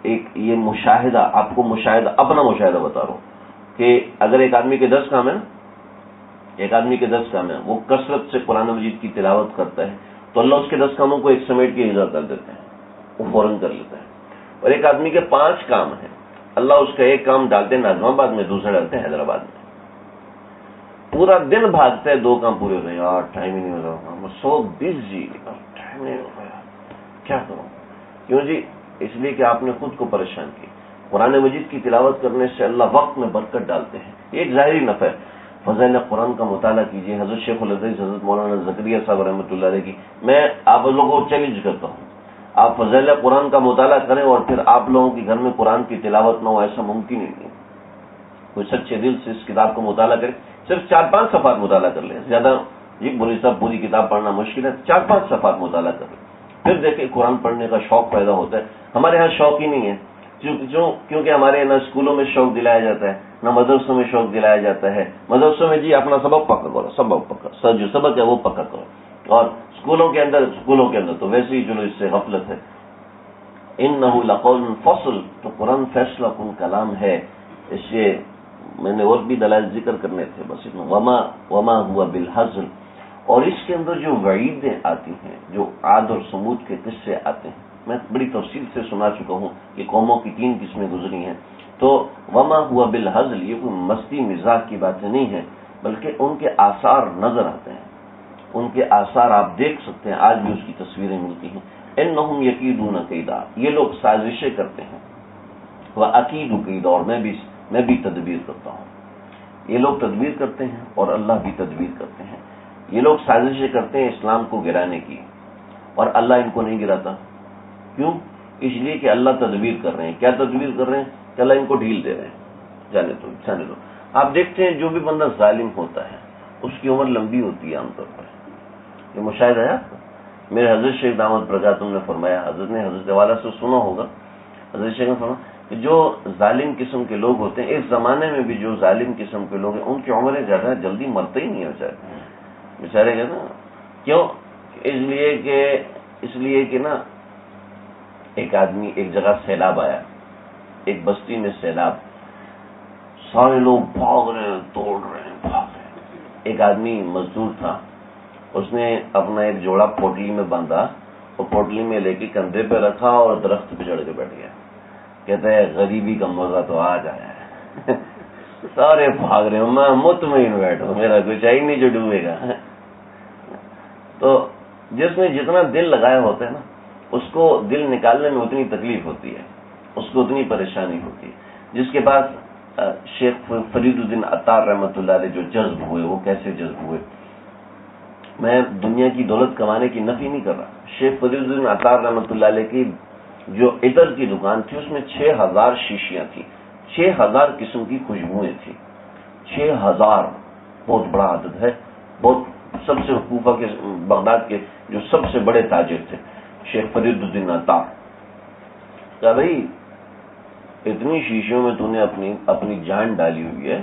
ایک یہ مشاہدہ، آپ کو اپنا مشاہدہ بتا رہا ہوں کہ اگر ایک آدمی کے 10 کام ہیں، وہ کثرت سے قرآن مجید کی تلاوت کرتا ہے تو اللہ اس کے 10 کاموں کو ایک سمیٹ کے اجرا کر دیتے ہیں، وہ فوراً کر لیتا ہے۔ اور ایک آدمی کے 5 کام ہیں، اللہ اس کا ایک کام ڈالتے ہیں ناظم آباد میں، دوسرا ڈالتے ہیں حیدرآباد میں، پورا دن بھاگتا ہے 2 کام پورے ہو رہے ہیں، یار ٹائم ہی نہیں ہو رہا، میں سو بزی، ٹائم نہیں ہو رہا، کیا کروں؟ کیوں جی؟ اس لیے کہ آپ نے خود کو پریشان کیا۔ قرآن مجید کی تلاوت کرنے سے اللہ وقت میں برکت ڈالتے ہیں، یہ ایک ظاہری نفع ہے۔ فضائل قرآن کا مطالعہ کیجیے. حضرت شیخ الحدیث حضرت مولانا زکریا صاحب رحمۃ اللہ علیہ کی میں آپ لوگوں کو چیلنج کرتا ہوں، آپ فضائل قرآن کا مطالعہ کریں اور پھر آپ لوگوں کے گھر میں قرآن کی تلاوت نہ ہو، ایسا ممکن ہی نہیں. کوئی سچے دل سے اس کتاب کو مطالعہ کرے، صرف 4-5 صفحات مطالعہ کر لیں، زیادہ جی بولی صاحب پوری کتاب پڑھنا مشکل ہے، 4-5 صفحات مطالعہ کر لیں، پھر دیکھیں قرآن پڑھنے کا شوق پیدا ہوتا ہے. ہمارے ہاں شوق ہی نہیں ہے، کیونکہ ہمارے نہ اسکولوں میں شوق دلایا جاتا ہے، نہ مدرسوں میں شوق دلایا جاتا ہے. مدرسوں میں جی اپنا سبق پکا کرو، سبق پکا، سر جو سبق ہے وہ پکا کرو، اور اسکولوں کے اندر تو ویسے ہی چلو اس سے غفلت ہے. انہ لقول فصل، تو قرآن فیصلہ کن کلام ہے. اس سے میں نے اور بھی دلائل ذکر کرنے تھے، بس وما ہوا بالحزل. اور اس کے اندر جو وعیدیں آتی ہیں، جو عاد اور سمود کے قصے آتے ہیں، میں بڑی تفصیل سے سنا چکا ہوں کہ قوموں کی 3 قسمیں گزری ہیں. تو وما ہوا بالحزل یہ کوئی مستی مزاح کی باتیں نہیں ہیں، بلکہ ان کے آثار نظر آتے ہیں، ان کے آثار آپ دیکھ سکتے ہیں، آج بھی اس کی تصویریں ملتی ہیں. انہم یکیدون کیدا، یہ لوگ سازشیں کرتے ہیں. وَأَكِيدُ کیدا، اور میں بھی تدبیر کرتا ہوں. یہ لوگ تدبیر کرتے ہیں اور اللہ بھی تدبیر کرتے ہیں. یہ لوگ سازشیں کرتے ہیں اسلام کو گرانے کی، اور اللہ ان کو نہیں گراتا. کیوں؟ اس لیے کہ اللہ تدبیر کر رہے ہیں. کیا تدبیر کر رہے ہیں؟ کہ اللہ ان کو ڈھیل دے رہے ہیں، جانے دو. آپ دیکھتے ہیں جو بھی بندہ ظالم ہوتا ہے اس کی عمر لمبی ہوتی ہے عام طور پر. یہ مشاہدہ ہے آپ کا. میرے حضرت شیخ دامت برکاتہم نے فرمایا، حضرت نے حضرت والا سے سنا ہوگا، حضرت شیخ نے فرمایا کہ جو ظالم قسم کے لوگ ہوتے ہیں، اس زمانے میں بھی جو ظالم قسم کے لوگ ہیں ان کی عمریں زیادہ جلدی مرتے ہی نہیں ہیں بیچارے گا نا. کیوں؟ اس لیے کہ نا ایک آدمی ایک جگہ سیلاب آیا، ایک بستی میں سیلاب، سارے لوگ بھاگ رہے ہیں، توڑ رہے ہیں، بھاگ رہے ہیں. ایک آدمی مزدور تھا، اس نے اپنا ایک جوڑا پوٹلی میں باندھا اور پوٹلی میں لے کے کندھے پہ رکھا اور درخت پہ چڑھ کے بیٹھ گیا. کہتا ہے غریبی کا مزہ تو آج آیا ہے. سارے بھاگ رہے ہوں، میں مطمئن بیٹھوں، میرا کچھ ہی نہیں جو ڈوبے گا. تو جس نے جتنا دل لگایا ہوتا ہے نا، اس کو دل نکالنے میں اتنی تکلیف ہوتی ہے، اس کو اتنی پریشانی ہوتی ہے. جس کے پاس شیخ فرید الدین عطار رحمۃ اللہ علیہ جو جذب ہوئے، وہ کیسے جذب ہوئے؟ میں دنیا کی دولت کمانے کی نفی نہیں کر رہا. شیخ فرید الدین عطار رحمۃ اللہ علیہ کی جو عطر کی دکان تھی، اس میں 6000 شیشیاں تھیں، 6000 قسم کی خوشبوئیں تھیں. 6000 بہت بڑا عدد ہے. بہت سب سے کوفہ کے بغداد کے جو سب سے بڑے تاجر تھے شیخ فرید الدین عطار. کہا بھائی اتنی شیشیوں میں تو نے اپنی جان ڈالی ہوئی ہے،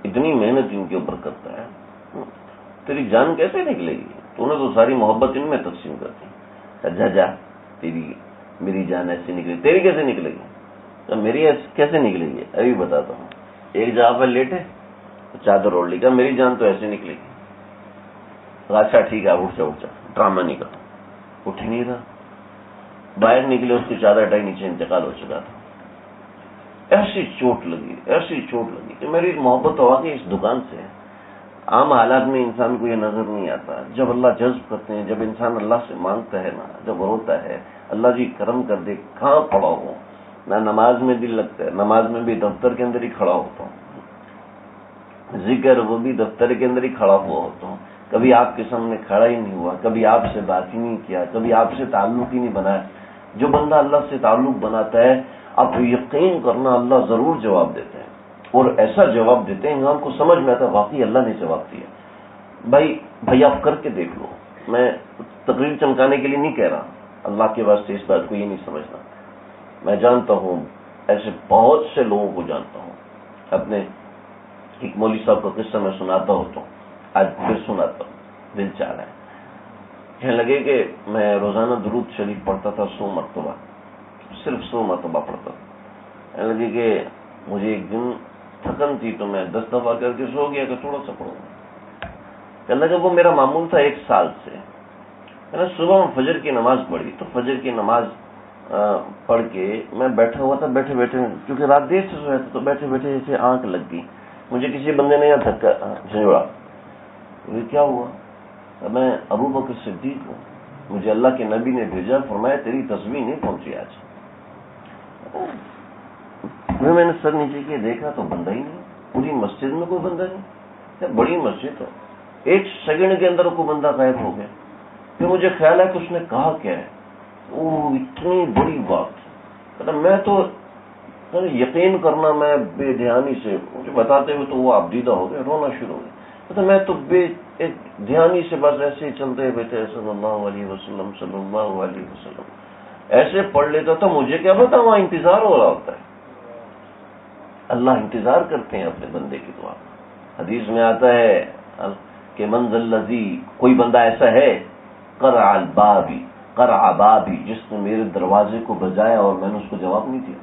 اتنی محنت ان کے اوپر کرتا ہے، تیری جان کیسے نکلے گی؟ تو نے تو ساری محبت ان میں تقسیم کر دی. جا میری جان ایسی نکلے، تیری کیسے نکلے گی؟ میری کیسے نکلے گی؟ ابھی بتاتا ہوں. ایک جگہ پر لیٹے، چادر اوڑھ لی، کہا میری جان تو ایسے نکلے گی. اچھا ٹھیک ہے، اٹھ جا، ڈرامہ نہیں کرا. اٹھ نہیں رہا، باہر نکلے، اس کی چادر ڈائی، نیچے انتقال ہو چکا تھا. ایسی چوٹ لگی کہ میری محبت تو واقعی اس دکان سے ہے. عام حالات میں انسان کو یہ نظر نہیں آتا. جب اللہ جذب کرتے ہیں، جب انسان اللہ سے مانگتا ہے نا، جب روتا ہے، اللہ جی کرم کر دے، کہاں پڑا ہوں نہ نماز میں دل لگتا ہے، نماز میں بھی دفتر کے اندر ہی کھڑا ہوتا ہوں، ذکر وہ بھی دفتر کے اندر ہی کھڑا ہوا ہوتا ہوں. کبھی آپ کے سامنے کھڑا ہی نہیں ہوا، کبھی آپ سے بات ہی نہیں کیا، کبھی آپ سے تعلق ہی نہیں بنایا. جو بندہ اللہ سے تعلق بناتا ہے، آپ یقین کرنا اللہ ضرور جواب دیتے ہیں، اور ایسا جواب دیتے ہیں انسان کو سمجھ میں آتا ہے واقعی اللہ نے جواب دیا. بھائی آپ کر کے دیکھ لو. میں تقریر چمکانے کے لیے نہیں کہہ رہا، اللہ کے واسطے اس بات کو یہ نہیں سمجھنا. میں جانتا ہوں ایسے بہت سے لوگوں کو جانتا ہوں. اپنے ایک مولوی صاحب کا قصہ میں سناتا ہوتا ہوں، آج پھر سناتا ہوں، دل چاہ رہا ہے. کہنے لگے کہ میں روزانہ درود شریف پڑھتا تھا 100 مرتبہ، صرف 100 مرتبہ پڑھتا تھا. کہنے لگے کہ مجھے ایک دن تھکن تھی تو میں 10 دفعہ کر کے سو گیا کہ تھوڑا سا پڑھوں گا. کہنے لگا وہ میرا معمول تھا 1 سال سے. صبح میں فجر کی نماز پڑھی تو فجر کی نماز پڑھ کے میں بیٹھا ہوا تھا، بیٹھے کیونکہ رات دیر سے سویا تھا تو بیٹھے جیسے آنکھ لگ گئی. مجھے کسی بندے نے یہاں دھکا جھنجھوڑا. یہ کیا ہوا؟ میں ابو بکر صدیق ہوں، مجھے اللہ کے نبی نے بھیجا، فرمایا تیری تسبیح نہیں پہنچی آج. میں نے سر نیچے کیا، دیکھا تو بندہ ہی نہیں، پوری مسجد میں کوئی بندہ نہیں. بڑی مسجد ہے، 1 سیکنڈ کے اندر کوئی بندہ غائب ہو گیا. پھر مجھے خیال ہے کہ اس نے کہا کیا ہے، اتنی بڑی بات. میں تو یقین کرنا، میں بے دھیانی سے مجھے بتاتے ہوئے تو وہ آبدیدہ ہو گئے، رونا شروع ہو گیا. میں تو بے دھیانی سے بس ایسے ہی چلتے بیٹھے صلی اللہ علیہ وسلم صلی اللہ علیہ وسلم ایسے پڑھ لیتا تھا. مجھے کیا پتا وہاں انتظار ہو رہا ہوتا ہے. اللہ انتظار کرتے ہیں اپنے بندے کی دعا. حدیث میں آتا ہے کہ منزل الذی، کوئی بندہ ایسا ہے قرع بابی، جس نے میرے دروازے کو بجایا اور میں نے اس کو جواب نہیں دیا.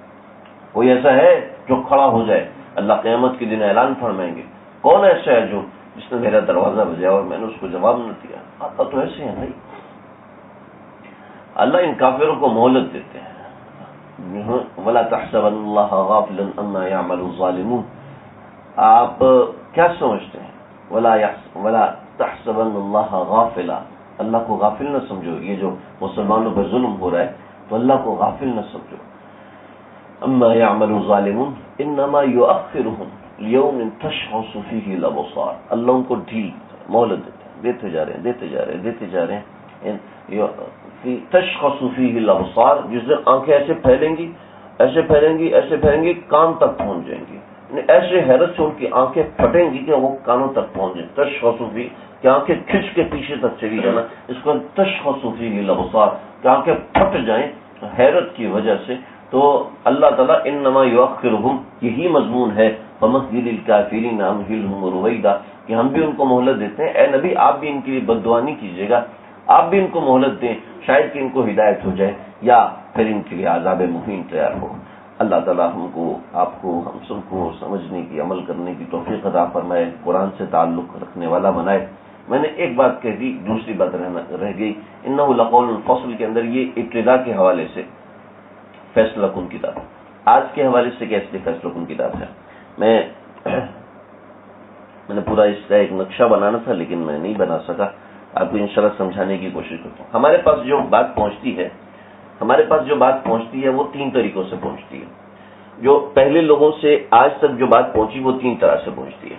کوئی ایسا ہے جو کھڑا ہو جائے، اللہ قیامت کے دن اعلان فرمائیں گے کون ایسا ہے جس نے میرا دروازہ بجایا اور میں نے اس کو جواب نہ دیا. آقا تو ایسے ہیں بھائی. اللہ ان کافروں کو مہلت دیتے ہیں. وَلَا تَحْسَبَنَّ اللَّهَ غَافِلًا عَمَّا يَعْمَلُ الظَّالِمُونَ. آپ کیا سمجھتے ہیں؟ وَلَا تَحْسَبَنَّ اللَّهَ غَافِلًا، اللہ کو غافل نہ سمجھو. یہ جو مسلمانوں پر ظلم ہو رہا ہے تو اللہ کو غافل نہ سمجھو. عَمَّا يَعْمَلُ الظَّالِمُونَ إِنَّمَا يُؤَخِّرُهُمْ لِيَوْمٍ تَشْخَصُ فِيهِ الْأَبْصَارُ. اللہ ان کو ڈھیل مہلت دیتے ہیں، دیتے جا رہے ہیں. تشخص فیہ الابصار، جس دن آنکھیں ایسے پھیلیں گی کان تک پہنچ جائیں گی. یعنی ایسے حیرت سے ان کی آنکھیں پھٹیں گی کہ وہ کانوں تک پہنچ جائیں. تشخص فیہ کہ آنکھیں کھنچ کے پیچھے تک چلی جانا، اس کو تشخص فیہ الابصار کہ آنکھیں پھٹ جائیں حیرت کی وجہ سے. تو اللہ تعالیٰ انما یؤخرہم، یہی مضمون ہے فمہل الکافرین امہلہم رویدا، کہ ہم بھی ان کو مہلت دیتے ہیں. اے نبی آپ بھی ان کے لیے بد دعا نہیں کیجیے گا، آپ بھی ان کو مہلت دیں، شاید کہ ان کو ہدایت ہو جائے یا پھر ان کے لیے عذاب مہین تیار ہو. اللہ تعالیٰ ہم کو، آپ کو، ہم سب کو سمجھنے کی، عمل کرنے کی توفیق عطا فرمائے، قرآن سے تعلق رکھنے والا بنائے. میں نے ایک بات کہہ دی، دوسری بات رہ گئی. انہ لقول الفصل کے اندر یہ ابتدا کے حوالے سے فیصلہ کن کتاب، آج کے حوالے سے کیسے فیصلہ کن کتاب ہے. میں نے پورا اس کا ایک نقشہ بنانا تھا لیکن میں نہیں بنا سکا. آپ کو انشاءاللہ سمجھانے کی کوشش کرتا ہوں. ہمارے پاس جو بات پہنچتی ہے وہ 3 طریقوں سے پہنچتی ہے. جو پہلے لوگوں سے آج تک جو بات پہنچی وہ 3 طرح سے پہنچتی ہے.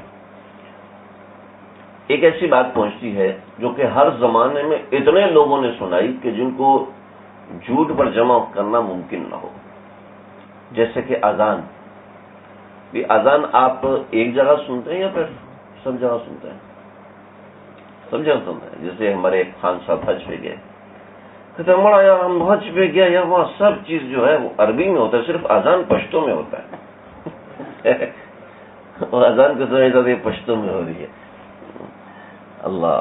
ایک ایسی بات پہنچتی ہے جو کہ ہر زمانے میں اتنے لوگوں نے سنائی کہ جن کو جھوٹ پر جمع کرنا ممکن نہ ہو. جیسے کہ اذان. اذان آپ ایک جگہ سنتے ہیں یا پھر سب جگہ سنتے ہیں؟ سب جگہ سنتے ہیں. جیسے ہمارے ایک خان صاحب حج پہ گئے، کہتے ہیں یار ہم حج پہ گیا، یا وہاں سب چیز جو ہے وہ عربی میں ہوتا ہے، صرف اذان پشتو میں ہوتا ہے. اور اذان کو سمجھتا تھا یہ پشتو میں ہو رہی ہے. اللہ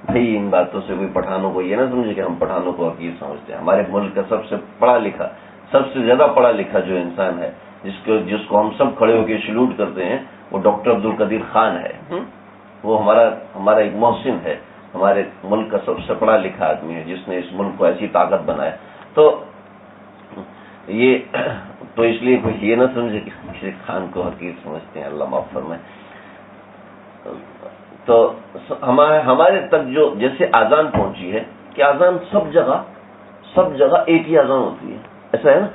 بھائی، ان باتوں سے کوئی پٹھانوں کو یہ نہ سمجھے کہ ہم پٹھانوں کو حقیر سمجھتے ہیں. ہمارے ملک کا سب سے پڑھا لکھا، سب سے زیادہ پڑھا لکھا جو انسان ہے، جس کو ہم سب کھڑے ہو کے سلوٹ کرتے ہیں، وہ ڈاکٹر عبدالقدیر خان ہے. وہ ہمارا ایک محسن ہے، ہمارے ملک کا سب سے پڑھا لکھا آدمی ہے، جس نے اس ملک کو ایسی طاقت بنایا. تو اس لیے کوئی یہ نہ سمجھے کہ کسی خان کو حقیر سمجھتے ہیں، اللہ معاف فرمائے. تو ہمارے تک جو جیسے اذان پہنچی ہے کہ اذان سب جگہ ایک ہی اذان ہوتی ہے، ایسا ہے نا.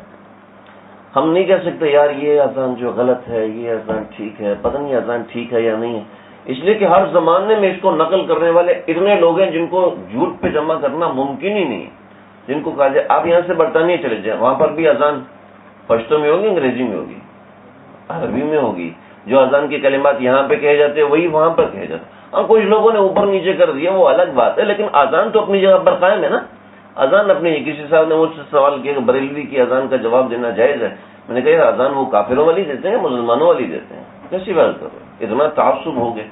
ہم نہیں کہہ سکتے یار یہ اذان جو غلط ہے، یہ اذان ٹھیک ہے، پتہ نہیں اذان ٹھیک ہے یا نہیں ہے. اس لیے کہ ہر زمانے میں اس کو نقل کرنے والے اتنے لوگ ہیں جن کو جھوٹ پہ جمع کرنا ممکن ہی نہیں. جن کو کہا جائے آپ یہاں سے برطانیہ چلے جائیں، وہاں پر بھی اذان پشتو میں ہوگی، انگریزی میں ہوگی، عربی میں ہوگی. جو اذان کے کلمات یہاں پہ کہے جاتے ہیں وہی وہاں پر کہے جاتے ہیں. ہاں کچھ لوگوں نے اوپر نیچے کر دیا، وہ الگ بات ہے، لیکن اذان تو اپنی جگہ پر قائم ہے نا. اذان اپنی، کسی صاحب نے مجھ سے سوال کیا کہ بریلوی کی اذان کا جواب دینا جائز ہے. میں نے کہا اذان وہ کافروں والی دیتے ہیں، مسلمانوں والی دیتے ہیں. کیسی بات کر رہے ہیں؟ اتنا تعصب ہو گئے.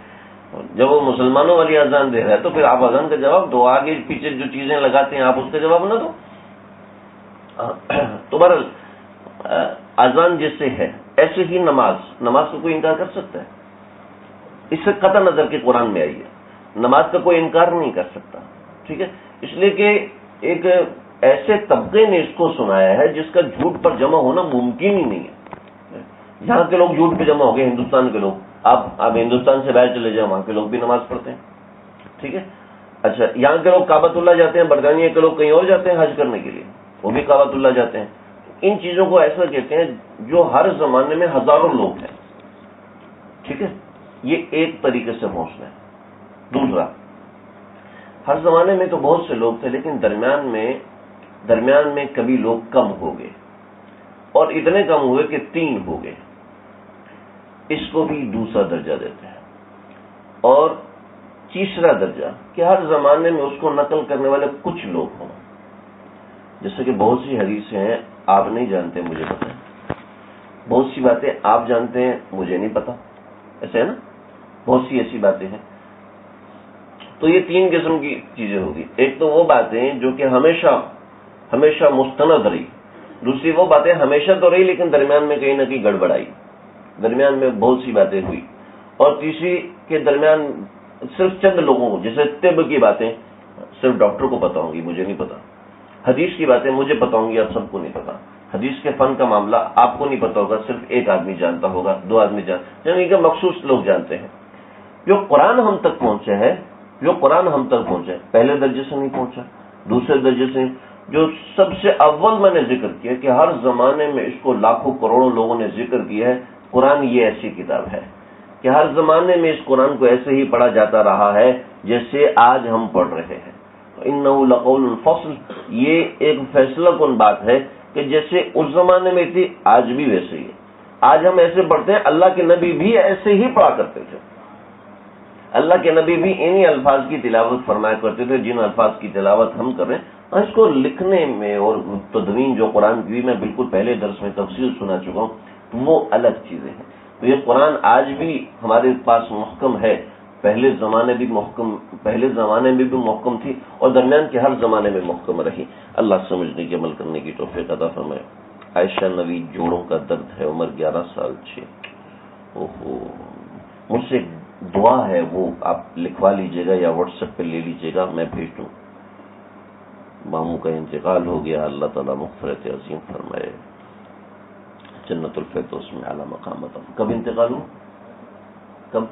جب وہ مسلمانوں والی اذان دے رہا ہے تو پھر آپ اذان کا جواب دو، آگے پیچھے جو چیزیں لگاتے ہیں آپ اس کا جواب نہ دو. تو بہرحال اذان جیسے ہے ایسے ہی نماز کو کوئی انکار کر سکتا ہے؟ اس سے قطع نظر کے قرآن میں آئی ہے، نماز کا کوئی انکار نہیں کر سکتا. ٹھیک ہے، اس لیے کہ ایک ایسے طبقے نے اس کو سنایا ہے جس کا جھوٹ پر جمع ہونا ممکن ہی نہیں ہے. یہاں کے لوگ جھوٹ پہ جمع ہو گئے، ہندوستان کے لوگ. آپ ہندوستان سے باہر چلے جائیں، وہاں کے لوگ بھی نماز پڑھتے ہیں. ٹھیک ہے، اچھا یہاں کے لوگ کعبۃ اللہ جاتے ہیں، برطانیہ کے لوگ کہیں اور جاتے ہیں حج کرنے کے لیے، وہ بھی کعبۃ اللہ جاتے ہیں. ان چیزوں کو ایسا کہتے ہیں جو ہر زمانے میں ہزاروں لوگ ہیں. ٹھیک ہے، یہ ایک طریقے سے پہنچنا ہے. دوسرا، ہر زمانے میں تو بہت سے لوگ تھے، لیکن درمیان میں کبھی لوگ کم ہو گئے، اور اتنے کم ہوئے کہ 3 ہو گئے. اس کو بھی دوسرا درجہ دیتے ہیں. اور تیسرا درجہ کہ ہر زمانے میں اس کو نقل کرنے والے کچھ لوگ ہوں. جیسے کہ بہت سی حدیثیں ہیں آپ نہیں جانتے، مجھے پتہ ہے. بہت سی باتیں آپ جانتے ہیں، مجھے نہیں پتا. ایسے ہے نا، بہت سی ایسی باتیں ہیں. تو یہ 3 قسم کی چیزیں ہوگی. ایک تو وہ باتیں جو کہ ہمیشہ مستند رہی. دوسری وہ باتیں ہمیشہ تو رہی لیکن درمیان میں کہیں نہ کہیں گڑبڑ آئی، درمیان میں بہت سی باتیں ہوئی. اور تیسری کے درمیان صرف چند لوگوں کو، جیسے طب کی باتیں صرف ڈاکٹر کو پتا ہوں گی، مجھے نہیں پتا. حدیث کی باتیں مجھے پتا ہوں گی، آپ سب کو نہیں پتا. حدیث کے فن کا معاملہ آپ کو نہیں پتا ہوگا، صرف ایک آدمی جانتا ہوگا، 2 آدمی یعنی کہ مخصوص لوگ جانتے ہیں. جو قرآن ہم تک پہنچے پہلے درجے سے نہیں پہنچا، دوسرے درجے سے. جو سب سے اول میں نے ذکر کیا کہ ہر زمانے میں اس کو لاکھوں کروڑوں لوگوں نے ذکر کیا ہے. قرآن یہ ایسی کتاب ہے کہ ہر زمانے میں اس قرآن کو ایسے ہی پڑھا جاتا رہا ہے جیسے آج ہم پڑھ رہے ہیں. انہ لقول الفصل، یہ ایک فیصلہ کن بات ہے کہ جیسے اس زمانے میں تھی آج بھی ویسے ہی ہے. آج ہم ایسے پڑھتے ہیں، اللہ کے نبی بھی ایسے ہی پڑھا کرتے تھے. اللہ کے نبی بھی انہی الفاظ کی تلاوت فرمایا کرتے تھے جن الفاظ کی تلاوت ہم کر رہے ہیں. اس کو لکھنے میں اور تدوین جو قرآن کی میں بالکل پہلے درس میں تفصیل سنا چکا ہوں، وہ الگ چیزیں ہیں. تو یہ قرآن آج بھی ہمارے پاس محکم ہے. پہلے زمانے میں بھی محکم تھی اور درمیان کے ہر زمانے میں محکم رہی. اللہ سمجھنے کی، عمل کرنے کی توفیق عطا فرمائے. عائشہ نوی جوڑوں کا درد ہے، عمر 11 سال 6. مجھ سے دعا ہے، وہ آپ لکھوا لیجئے گا یا واٹس ایپ پہ لے لیجئے گا، میں بھیج دوں. ماموں کا انتقال ہو گیا، اللہ تعالیٰ مغفرت عظیم فرمائے، جنت الفردوس میں اعلیٰ مقام عطا. کب انتقال ہو؟ کب؟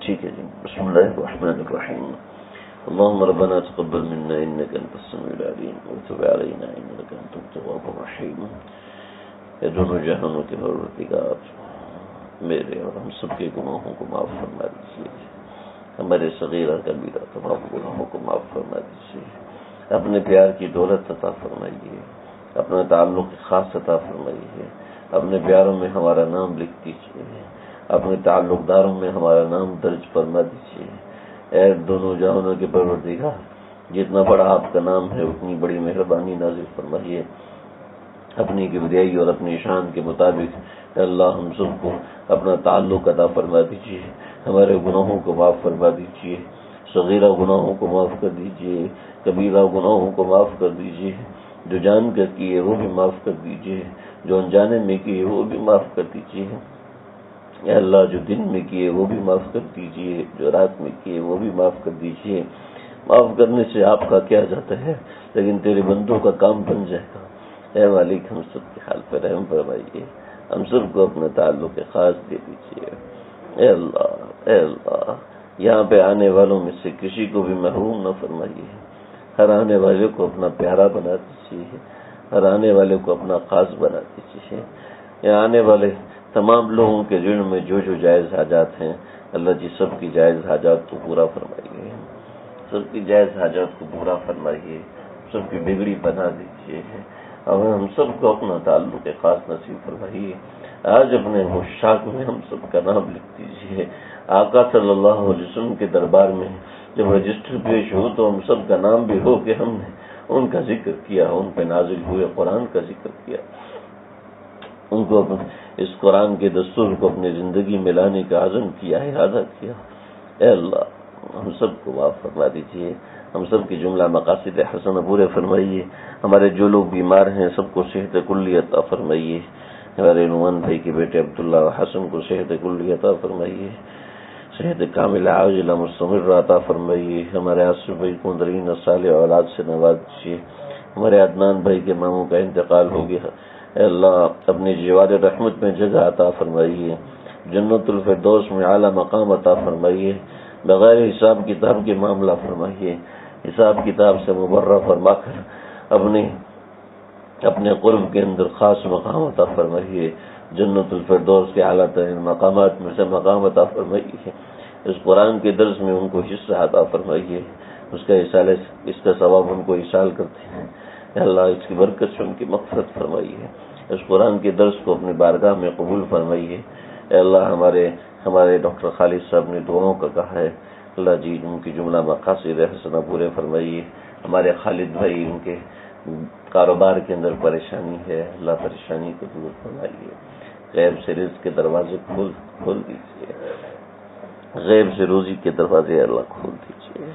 ٹھیک ہے جی. بسم اللہ الرحمن الرحیم. اللهم ربنا تقبل منا انك انت السميع العليم وتب علينا انك انت التواب الرحيم. اے دونوں جہانوں کے پروردگار، میرے اور ہم سب کے گناہوں کو معاف فرما دیجیے. ہمارے صغیرہ کبیرہ تمام گناہوں کو معاف فرما دیجیے. اپنے پیار کی دولت عطا فرمائیے، اپنا تعلق خاص عطا فرمائیے. اپنے پیاروں میں ہمارا نام لکھ دیجیے، اپنے تعلق داروں میں ہمارا نام درج فرما دیجیے. اے دونوں جہانوں کے پروردگار، جتنا بڑا آپ کا نام ہے اتنی بڑی مہربانی نازل فرمائیے. اپنی کبریائی اور اپنی شان کے مطابق اللہ ہم سب کو اپنا تعلق عطا فرما دیجیے. ہمارے گناہوں کو معاف فرما دیجیے. صغیرہ گناہوں کو معاف کر دیجیے، کبیرہ گناہوں کو معاف کر دیجیے. جو جان کر کیے وہ بھی معاف کر دیجیے، جو انجانے میں کیے وہ بھی معاف کر دیجیے. اے اللہ، جو دن میں کیے وہ بھی معاف کر دیجیے، جو رات میں کیے وہ بھی معاف کر دیجیے. معاف کرنے سے آپ کا کیا جاتا ہے، لیکن تیرے بندوں کا کام بن جائے گا. اے مالک، ہم سب کے حال پر رحم فرمائیے، ہم سب کو اپنا تعلق خاص دے دیجیے. اے اللہ، یہاں پہ آنے والوں میں سے کسی کو بھی محروم نہ فرمائیے. ہر آنے والے کو اپنا پیارا بنا دیجیے، ہر آنے والے کو اپنا خاص بنا دیجیے. یہاں آنے والے تمام لوگوں کے ذہن میں جو جائز حاجات ہیں، اللہ جی سب کی جائز حاجات کو پورا فرمائیے، سب کی جائز حاجات کو پورا فرمائیے، سب کی بگڑی بنا دیجیے. اور ہم سب کو اپنا تعلق خاص نصیب فرمائیے. آج اپنے مشاق میں ہم سب کا نام لکھ دیجیے. آقا صلی اللہ علیہ وسلم کے دربار میں جب رجسٹر پیش ہو تو ہم سب کا نام بھی ہو کہ ہم نے ان کا ذکر کیا، ان پہ نازل ہوئے قرآن کا ذکر کیا، ان کو اس قرآن کے دستور کو اپنی زندگی میں لانے کا عزم کیا، ارادہ کیا. اے اللہ، ہم سب کو معاف فرما دیجیے. ہم سب کی جملہ مقاصد حسنہ پورے فرمائیے. ہمارے جو لوگ بیمار ہیں سب کو صحت کلی عطا فرمائیے. ہمارے نعمان بھائی کے بیٹے عبداللہ حسن کو صحت کلی عطا فرمائیے، صحت کاملہ عاجلہ مستمرہ عطا فرمائیے. ہمارے آصف بھائی کو درین صالح اولاد سے نواز دیجیے. ہمارے عدنان بھائی کے ماموں کا انتقال ہو گیا. اے اللہ، اپنی جوار رحمت میں جگہ عطا فرمائیے، جنت الفردوس میں اعلیٰ مقام عطا فرمائیے. بغیر حساب کتاب کے معاملہ فرمائیے، حساب کتاب سے مبرہ فرما کر اپنے قرب کے اندر خاص مقام عطا فرمائیے. جنت الفردوس کے اعلیٰ ترین مقامات میں سے مقام عطا فرمائیے، اس قرآن کے درس میں ان کو حصہ عطا فرمائیے، اس کا ثواب ان کو ایصال کرتے ہیں، یا اللہ اس کی برکت سے ان کی مغفرت فرمائیے، اس قرآن کے درس کو اپنی بارگاہ میں قبول فرمائیے۔ اے اللہ ہمارے ڈاکٹر خالد صاحب نے دعاؤں کا کہا ہے، اللہ جی ان کی جملہ مقاصد حسنہ پورے فرمائیے۔ ہمارے خالد بھائی ان کے کاروبار کے اندر پریشانی ہے، اللہ پریشانی کو دور فرمائیے، غیب سے رزق کے دروازے کھول دیجیے، غیب سے روزی کے دروازے اللہ کھول دیجیے۔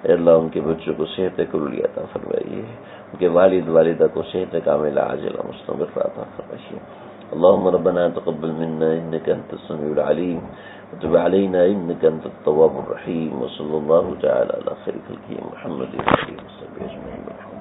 اے اللہ ان کے بچوں کو صحت کلیہ عطا فرمائیے، ان کے والد والدہ کو صحت کاملہ عاجلہ مستمرہ عطا فرمائیے۔ اللهم ربنا تقبل منا انك انت السميع العليم وتب علينا انك انت التواب الرحيم، وصلى الله تعالى على خير خلقه محمد وعلى اله وصحبه اجمعين۔